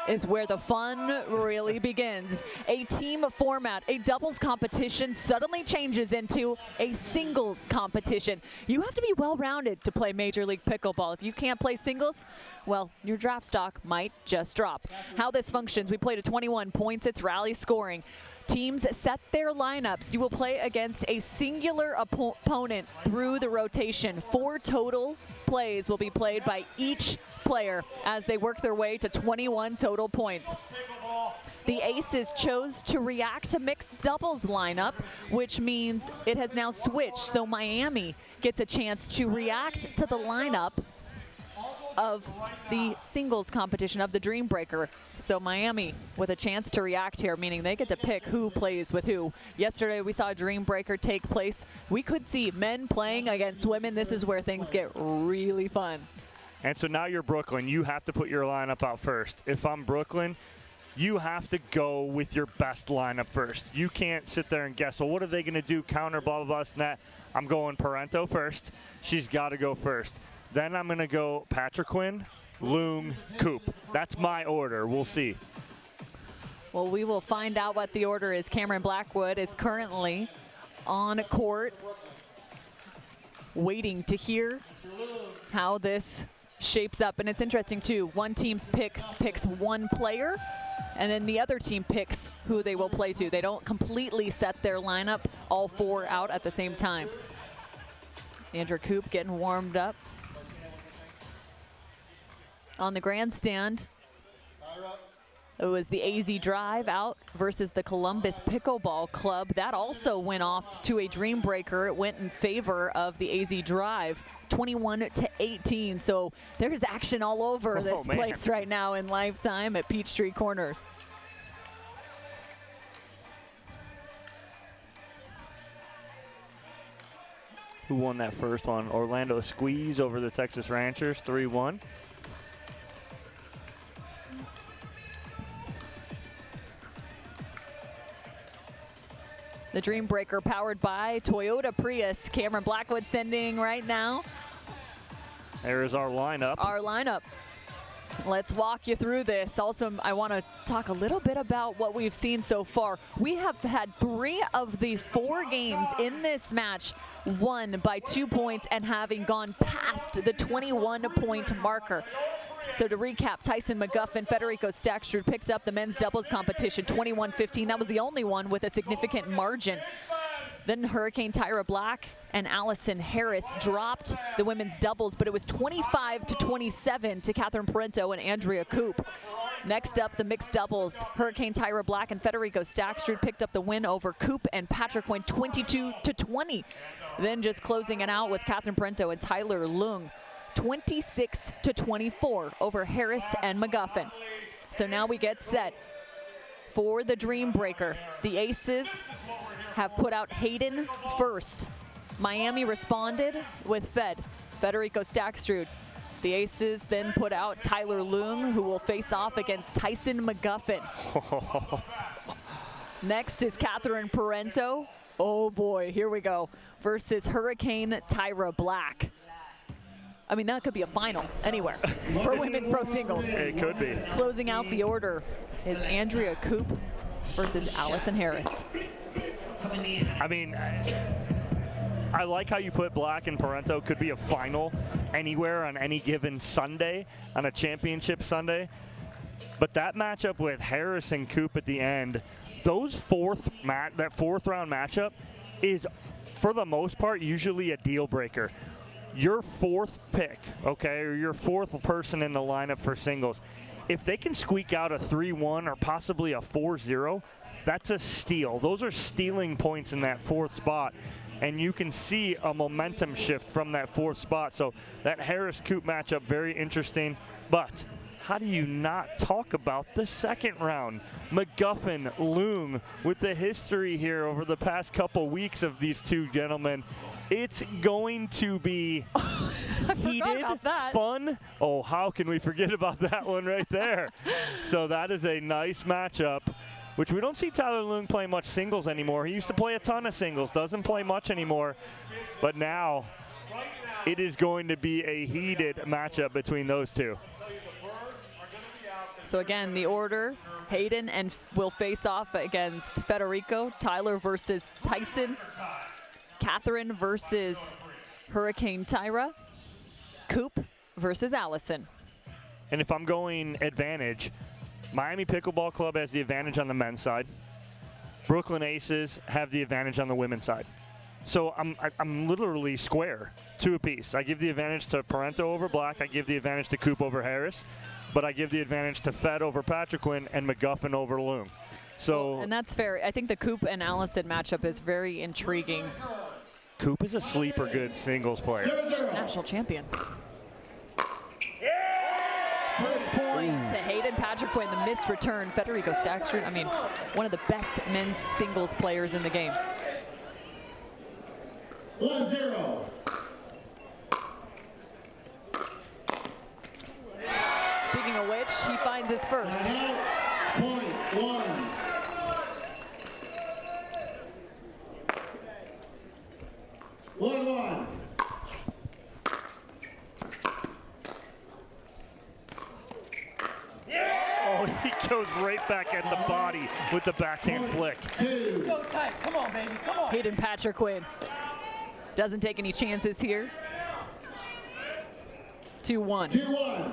is where the fun really begins. A team format, a doubles competition suddenly changes into a singles competition. You have to be well-rounded to play Major League Pickleball. If you can't play singles, well, your draft stock might just drop. How this functions, we play to 21 points. It's rally scoring. Teams set their lineups. You will play against a singular opponent through the rotation. 4 total plays will be played by each player as they work their way to 21 total points. The Aces chose to react to mixed doubles lineup, which means it has now switched. So Miami gets a chance to react to the lineup of the singles competition of the Dream Breaker. So Miami with a chance to react here, meaning they get to pick who plays with who. Yesterday we saw a Dream Breaker take place. We could see men playing against women. This is where things get really fun. And so now you're Brooklyn. You have to put your lineup out first. If I'm Brooklyn, you have to go with your best lineup first. You can't sit there and guess, well, what are they going to do? Counter, blah, blah, blah, and that. I'm going Parento first. She's got to go first. Then I'm going to go Patrick Quinn, Loom, Coop. That's my order. We'll see. Well, we will find out what the order is. Cameron Blackwood is currently on court, waiting to hear how this shapes up. And it's interesting, too. One team picks one player, and then the other team picks who they will play to. They don't completely set their lineup, all 4 out at the same time. Andrew Coop getting warmed up. On the grandstand, it was the AZ Drive out versus the Columbus Pickleball Club. That also went off to a Dream Breaker. It went in favor of the AZ Drive, 21-18. So there's action all over this place right now in Lifetime at Peachtree Corners. Who won that first one? Orlando squeeze over the Texas Ranchers, 3-1. The Dream Breaker powered by Toyota Prius. Cameron Blackwood sending right now. There is our lineup. Our lineup. Let's walk you through this. Also, I want to talk a little bit about what we've seen so far. We have had 3 of the 4 games in this match won by 2 points and having gone past the 21-point marker. So to recap, Tyson McGuffin, Federico Stackstrud picked up the men's doubles competition 21-15. That was the only one with a significant margin. Then Hurricane Tyra Black and Allison Harris dropped the women's doubles, but it was 25-27 to Catherine Parento and Andrea Coop. Next up, the mixed doubles. Hurricane Tyra Black and Federico Staksrud picked up the win over Coop and Patrick Wynn 22-20. Then just closing it out was Catherine Parento and Tyler Lung 26-24 over Harris and McGuffin. So now we get set for the Dream Breaker. The Aces have put out Hayden first. Miami responded with Federico Staksrud. The Aces then put out Tyler Lung, who will face off against Tyson McGuffin. Next is Catherine Parento. Oh boy, here we go. Versus Hurricane Tyra Black. I mean, that could be a final anywhere for women's pro singles. It could be. Closing out the order is Andrea Coop versus Allison Harris. I mean, I like how you put Black and Parento could be a final anywhere on any given Sunday, on a championship Sunday. But that matchup with Harris and Coop at the end, that fourth round matchup is, for the most part, usually a deal breaker. Your fourth pick, okay, or your fourth person in the lineup for singles, if they can squeak out a 3-1 or possibly a 4-0, that's a steal. Those are stealing points in that fourth spot. And you can see a momentum shift from that fourth spot. So that Harris-Coop matchup, very interesting. But how do you not talk about the second round? McGuffin, Lung, with the history here over the past couple weeks of these two gentlemen. It's going to be heated, fun. Oh, how can we forget about that one right there? So that is a nice matchup, which we don't see Tyler Lung play much singles anymore. He used to play a ton of singles, doesn't play much anymore. But now it is going to be a heated matchup between those two. So again, the order, Hayden and will face off against Federico, Tyler versus Tyson, Catherine versus Hurricane Tyra, Coop versus Allison. And if I'm going advantage, Miami Pickleball Club has the advantage on the men's side. Brooklyn Aces have the advantage on the women's side. So I'm literally square, two apiece. I give the advantage to Parento over Black. I give the advantage to Coop over Harris. But I give the advantage to Fed over Patrick Wynn and McGuffin over Lung. So, well, and that's fair. I think the Coop and Allison matchup is very intriguing. Coop is a sleeper good singles player. She's national champion. First point to Hayden Patrick Wynn, the missed return. Federico Staksrud, I mean, one of the best men's singles players in the game. 1-0. Speaking of which, he finds his first. Point 1. Oh, he goes right back at the body with the backhand flick. So tight. Come on, baby. Come on. Hayden Patrick Wynn doesn't take any chances here. 2-1. 2-1.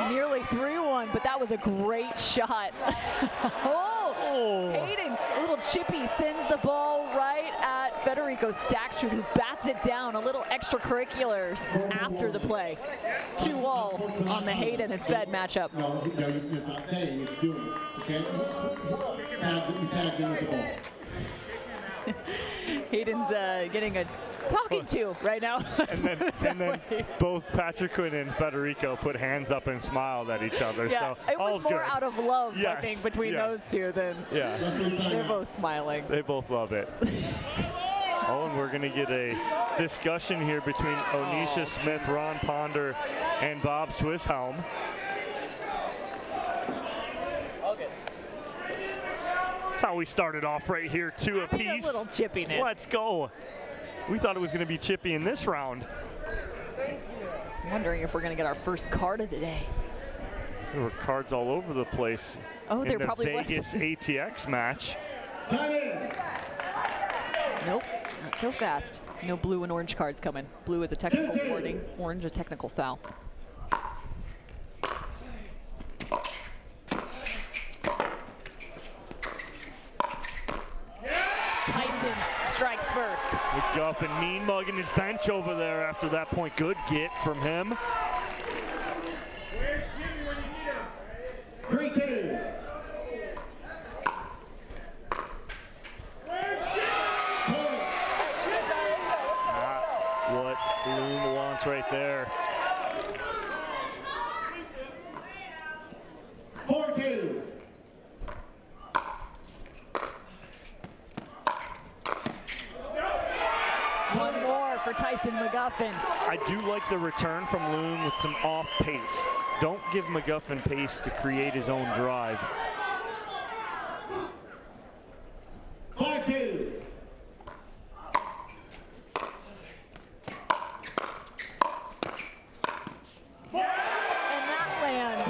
Nearly 3-1, but that was a great shot. Hayden, a little chippy, sends the ball right at Federico Staksrud, who bats it down. A little extracurriculars after the play. 2-2 on the Hayden and Fed matchup. No, it's not saying, it's doing. Okay? You tagged in with the ball. Hayden's getting a talking to right now. and then both Patrick Wynn and Federico put hands up and smiled at each other. Yeah, so it was more good. out of love, Yes, I think, between those two than they're both smiling. They both love it. Oh, and we're going to get a discussion here between Onisha Smith, Ron Ponder, and Bob Swisshelm. That's how we started off right here, two apiece. A little chippiness. Let's go. We thought it was going to be chippy in this round. I'm wondering if we're going to get our first card of the day. There were cards all over the place. Oh, there in the probably was. Vegas ATX match. Nope, not so fast. No blue and orange cards coming. Blue is a technical warning, orange a technical foul. Tyson strikes first. We McGuffin mean mugging his bench over there after that point. Good get from him. 3-2. What Loom wants right there. 4-2. One more for Tyson McGuffin. I do like the return from Loom with some off pace. Don't give McGuffin pace to create his own drive. 5-2. And that lands.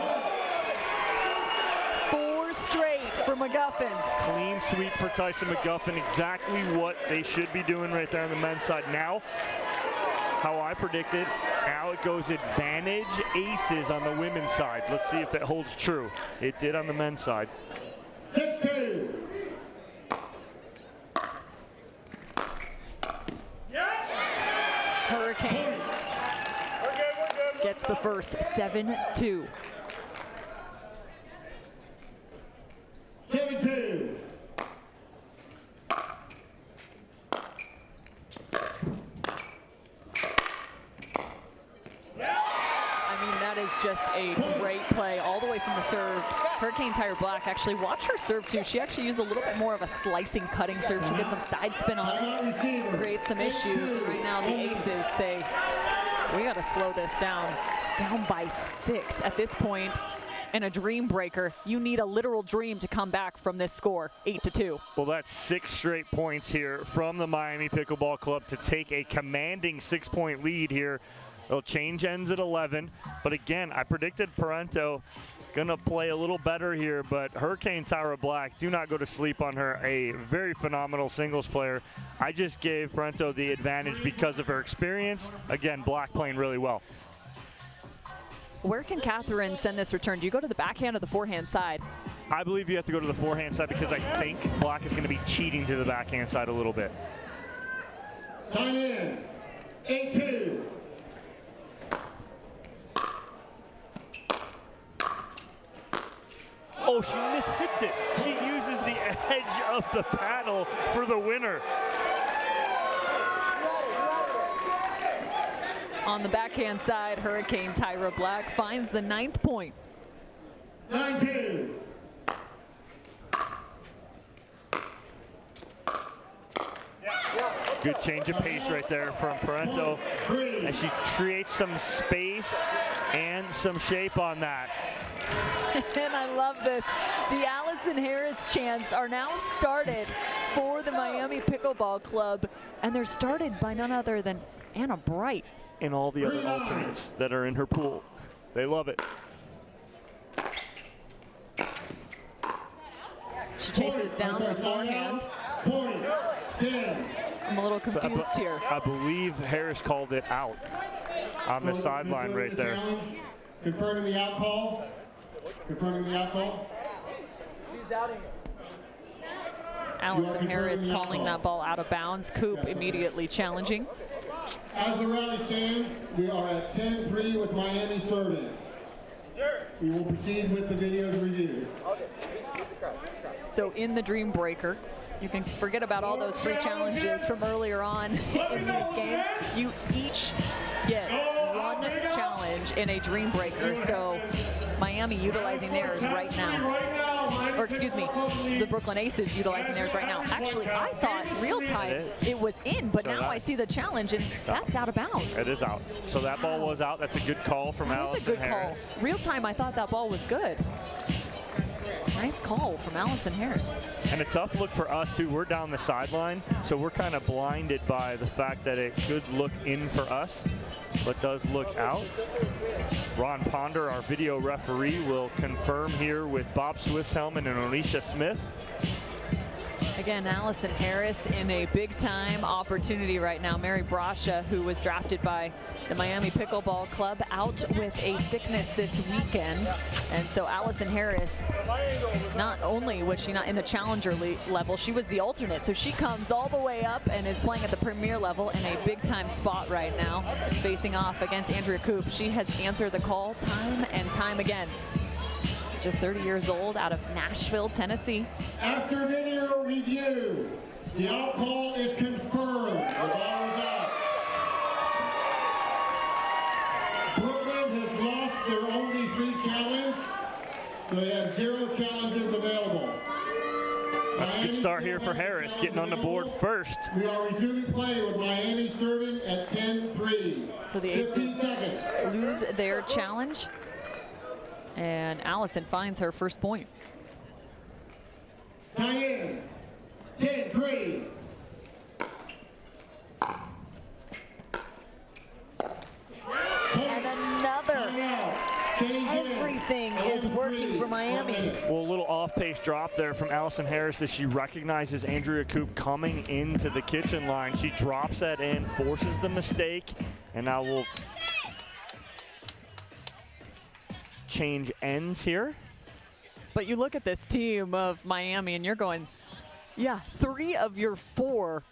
4 straight for McGuffin. Clean sweep for Tyson McGuffin. Exactly what they should be doing right there on the men's side. Now, how I predicted, now it goes advantage aces on the women's side. Let's see if it holds true. It did on the men's side. 6-2. Hurricane gets the first. 7-2. 7-2. I mean, that is just a great play all the way from the serve. Hurricane Tyra Black, actually, watch her serve too. She actually used a little bit more of a slicing, cutting serve. She gets some side spin on it, creates some issues. And right now the aces say, we got to slow this down. Down by 6 at this point. And a dream breaker. You need a literal dream to come back from this score, 8-2. Well, that's 6 straight points here from the Miami Pickleball Club to take a commanding 6-point lead here. It'll change ends at 11. But again, I predicted Parento gonna play a little better here, but Hurricane Tyra Black, do not go to sleep on her. A very phenomenal singles player. I just gave Parento the advantage because of her experience. Again, Black playing really well. Where can Catherine send this return? Do you go to the backhand or the forehand side? I believe you have to go to the forehand side because I think Black is going to be cheating to the backhand side a little bit. Time in. 8-2. Oh, she mishits it. She uses the edge of the paddle for the winner. On the backhand side, Hurricane Tyra Black finds the 9th point. 9-2. Good change of pace right there from Parento as she creates some space and some shape on that. And I love this. The Allison Harris chants are now started for the Miami Pickleball Club, and they're started by none other than Anna Bright. And all the other alternates that are in her pool. They love it. She chases down the forehand. I'm a little confused here. I believe Harris called it out on the sideline right there. Confirming the out call. Confirming the out call. She's doubting it. Allison Harris calling that ball out of bounds. Coop immediately challenging. As the rally stands, we are at 10-3 with Miami serving. We will proceed with the videos review. So in the Dream Breaker, you can forget about all those free challenges from earlier on in these games. You each get one challenge in a Dream Breaker. So Miami utilizing theirs right now. Or excuse me, the Brooklyn Aces utilizing theirs right now. Actually, I thought real time it was in, but now I see the challenge and that's out of bounds. It is out. So that ball was out. That's a good call from Allison That's a good Harris. call. Real time, I thought that ball was good. Nice call from Allison Harris. And a tough look for us too. We're down the sideline, so we're kind of blinded by the fact that it could look in for us, but does look out. Ron Ponder, our video referee, will confirm here with Bob Swisshelm and Alicia Smith. Again, Allison Harris in a big-time opportunity right now. Mary Brasha, who was drafted by the Miami Pickleball Club, out with a sickness this weekend. And so Allison Harris, not only was she not in the challenger level, she was the alternate. So she comes all the way up and is playing at the premier level in a big-time spot right now, facing off against Andrea Koop. She has answered the call time and time again. Just 30 years old, out of Nashville, Tennessee. After video review, the out call is confirmed. The ball is out. Brooklyn has lost their only free challenge, so they have 0 challenges available. That's a good start here for Harris, getting on the board first. We are resuming play with Miami serving at 10-3. So the Aces lose their challenge, and Allison finds her first point. Diane, 10-3. And another. Everything is working for Miami. Well, a little off-pace drop there from Allison Harris as she recognizes Andrea Koop coming into the kitchen line. She drops that in, forces the mistake, and now we'll change ends here. But you look at this team of Miami and you're going, yeah, 3 of your 4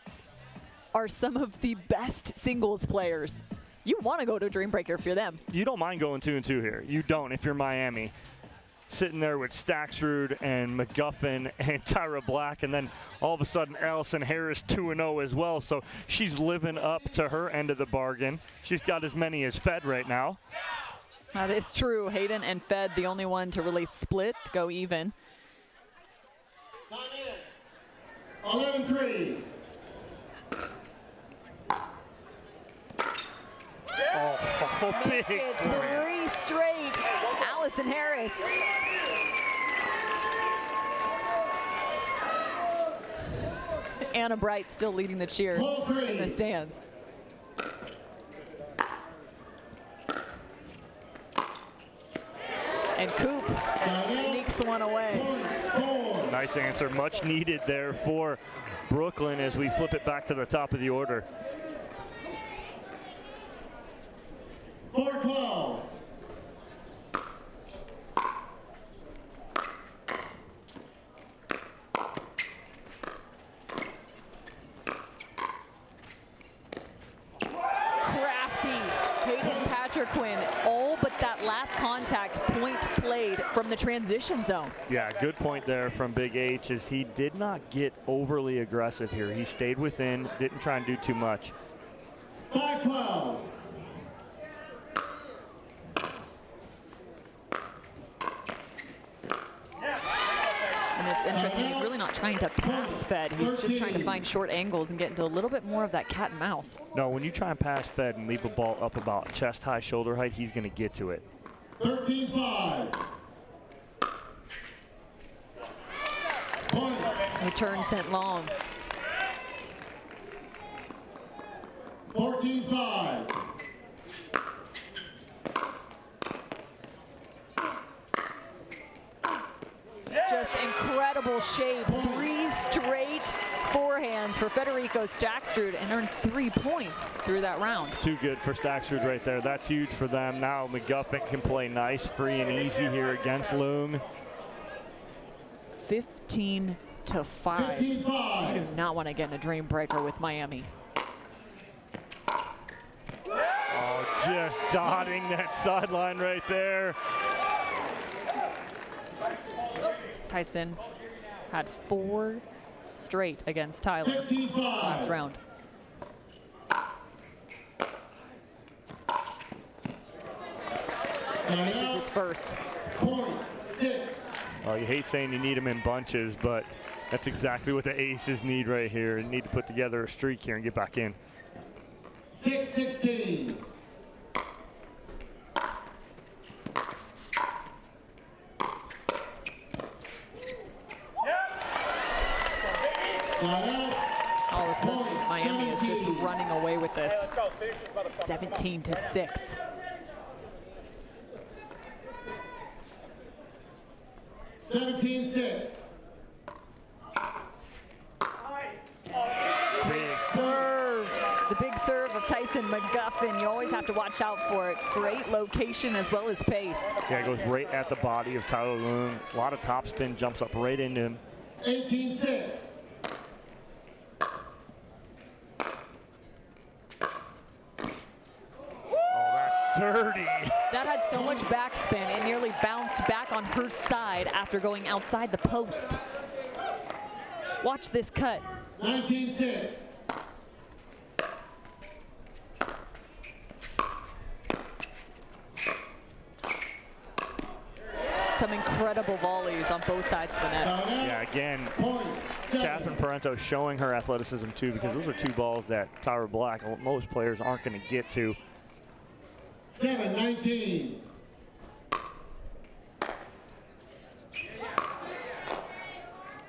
are some of the best singles players. You want to go to a Dream Breaker if you're them. You don't mind going 2-2 here. You don't if you're Miami. Sitting there with Stacksrud and McGuffin and Tyra Black, and then all of a sudden Allison Harris 2-0 as well. So she's living up to her end of the bargain. She's got as many as Fed right now. That is true. Hayden and Fed, the only one to really split, to go even. 11-3. Oh, big 3 straight. Allison Harris. Anna Bright still leading the cheer in the stands. And Koop sneaks one away. Nice answer, much needed there for Brooklyn as we flip it back to the top of the order. 4-12. Crafty. Hayden Patrick-Quinn, all but that last contact point played from the transition zone. Yeah, good point there from Big H as he did not get overly aggressive here. He stayed within, didn't try and do too much. 5-12. And it's interesting, he's really not trying to pass Fed. He's just trying to find short angles and get into a little bit more of that cat and mouse. No, when you try and pass Fed and leave the ball up about chest high, shoulder height, he's going to get to it. 13-5. Return sent long. 14-5. Just incredible shape. 3 straight forehands for Federico Stacksrud and earns 3 points through that round. Too good for Stacksrud right there. That's huge for them. Now McGuffin can play nice, free and easy here against Leung. 15-5. 15-5. You do not want to get in a Dream Breaker with Miami. Oh, just dotting that sideline right there. Tyson had 4 straight against Tyler last round. And this is his first. Oh, you hate saying you need them in bunches, but that's exactly what the Aces need right here. They need to put together a streak here and get back in. 6-16. All of a sudden, Miami is just running away with this. 17-6. Tyson McGuffin, you always have to watch out for it. Great location as well as pace. Yeah, it goes right at the body of Tyler Loon. A lot of topspin, jumps up right into him. 18-6. Dirty. That had so much backspin, it nearly bounced back on her side after going outside the post. Watch this cut. 19-6. Some incredible volleys on both sides of the net. Yeah, again, Catherine Parento showing her athleticism too, because those are two balls that Tyra Black, most players aren't going to get to. 7-19.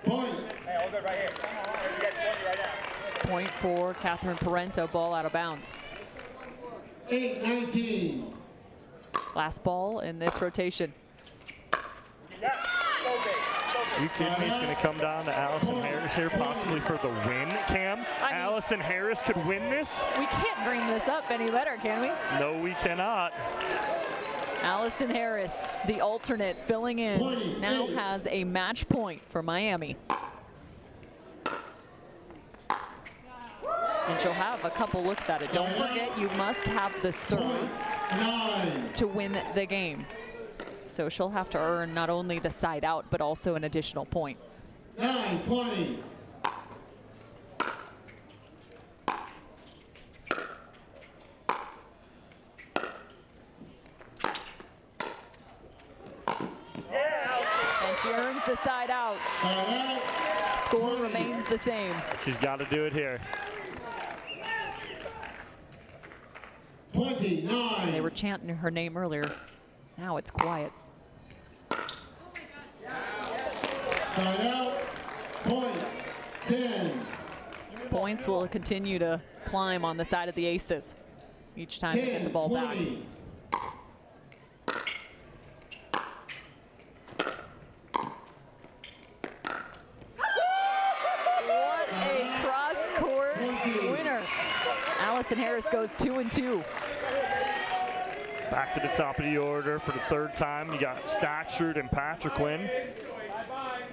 Point. Hey, all good right here. You guys want me right now. Point for Catherine Parento, ball out of bounds. 8-19. Last ball in this rotation. You kidding me? It's going to come down to Allison Harris here, possibly for the win, Cam. Allison Harris could win this. We can't bring this up any better, can we? No, we cannot. Allison Harris, the alternate, filling in, now has a match point for Miami. And she'll have a couple looks at it. Don't forget, you must have the serve to win the game. So she'll have to earn not only the side out, but also an additional point. 9-20. And she earns the side out. Score remains the same. She's got to do it here. 29. They were chanting her name earlier. Now it's quiet. Side out. Point. 10. Points will continue to climb on the side of the aces each time they get the ball back. 20. What a cross-court winner. Allison Harris goes 2-2. Back to the top of the order for the third time. You got Statchard and Patrick Quinn.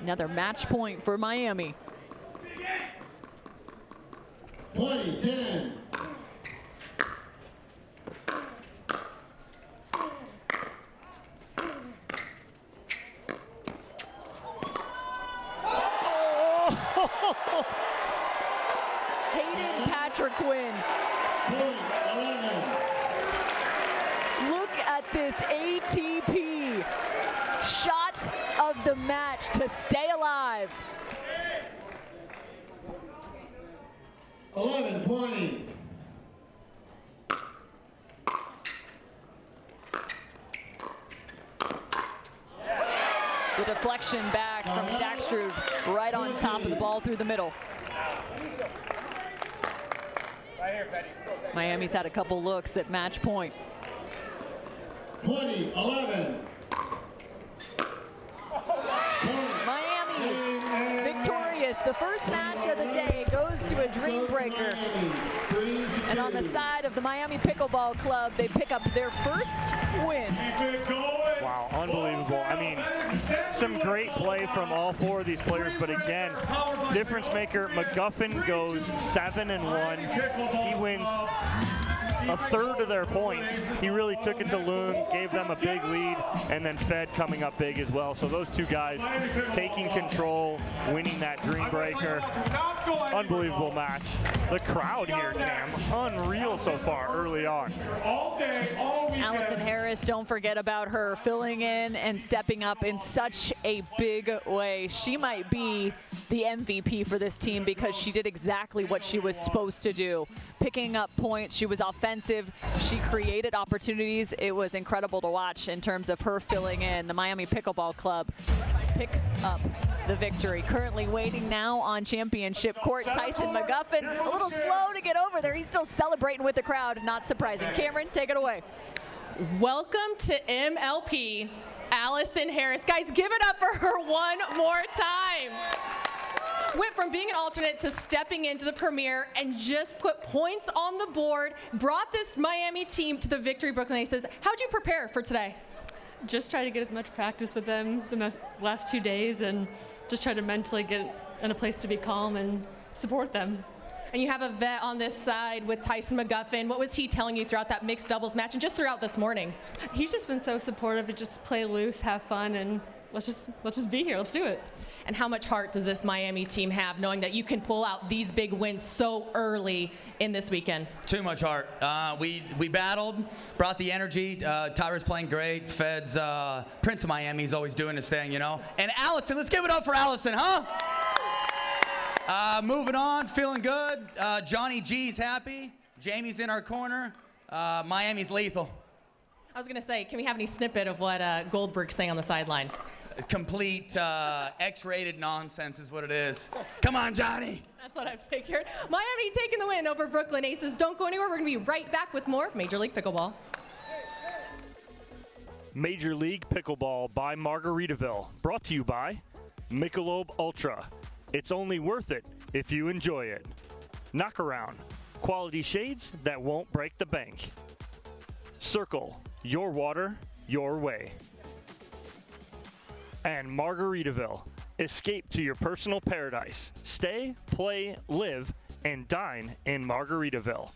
Another match point for Miami. 20-10. Hayden Patrick Quinn. Look at this ATP shot of the match to stay alive. 11-20. The deflection back from Sackstrud, right on top of the ball through the middle. Right here, Betty. Miami's had a couple looks at match point. 20-11. Miami victorious. The first match of the day goes to a dream breaker. And on the side of the Miami Pickleball Club, they pick up their first win. Wow, unbelievable. I mean, some great play from all four of these players, but again, difference maker McGuffin goes 7-1. He wins a third of their points. He really took it to Loon, gave them a big lead, and then Fed coming up big as well. So those two guys taking control, winning that dream breaker. Unbelievable match. The crowd here, Cam, unreal so far early on. Allison Harris, don't forget about her filling in and stepping up in such a big way. She might be the MVP for this team because she did exactly what she was supposed to do. Picking up points, she was offensive, she created opportunities. It was incredible to watch in terms of her filling in. The Miami Pickleball Club pick up the victory. Currently waiting now on championship court, Tyson McGuffin. A little slow to get over there. He's still celebrating with the crowd. Not surprising. Cameron, take it away. Welcome to MLP, Allison Harris. Guys, give it up for her one more time. went from being an alternate to stepping into the premier and just put points on the board, brought this Miami team to the victory, Brooklyn Aces. How'd you prepare for today? Just try to get as much practice with them the last 2 days and just try to mentally get in a place to be calm and support them. And you have a vet on this side with Tyson McGuffin. What was he telling you throughout that mixed doubles match and just throughout this morning? He's just been so supportive to just play loose, have fun, and let's just be here. Let's do it. And how much heart does this Miami team have, knowing that you can pull out these big wins so early in this weekend? Too much heart. We battled, brought the energy. Tyra's playing great. Fed's Prince of Miami's always doing his thing, you know. And Allison, let's give it up for Allison, huh? Moving on, feeling good. Johnny G's happy. Jamie's in our corner. Miami's lethal. I was going to say, can we have any snippet of what Goldberg's saying on the sideline? Complete X-rated nonsense is what it is. Come on, Johnny. That's what I figured. Miami taking the win over Brooklyn Aces. Don't go anywhere. We're going to be right back with more Major League Pickleball. Major League Pickleball by Margaritaville. Brought to you by Michelob ULTRA. It's only worth it if you enjoy it. Knockaround. Quality shades that won't break the bank. Cirkul. Your water, your way. And Margaritaville. Escape to your personal paradise. Stay, play, live, and dine in Margaritaville.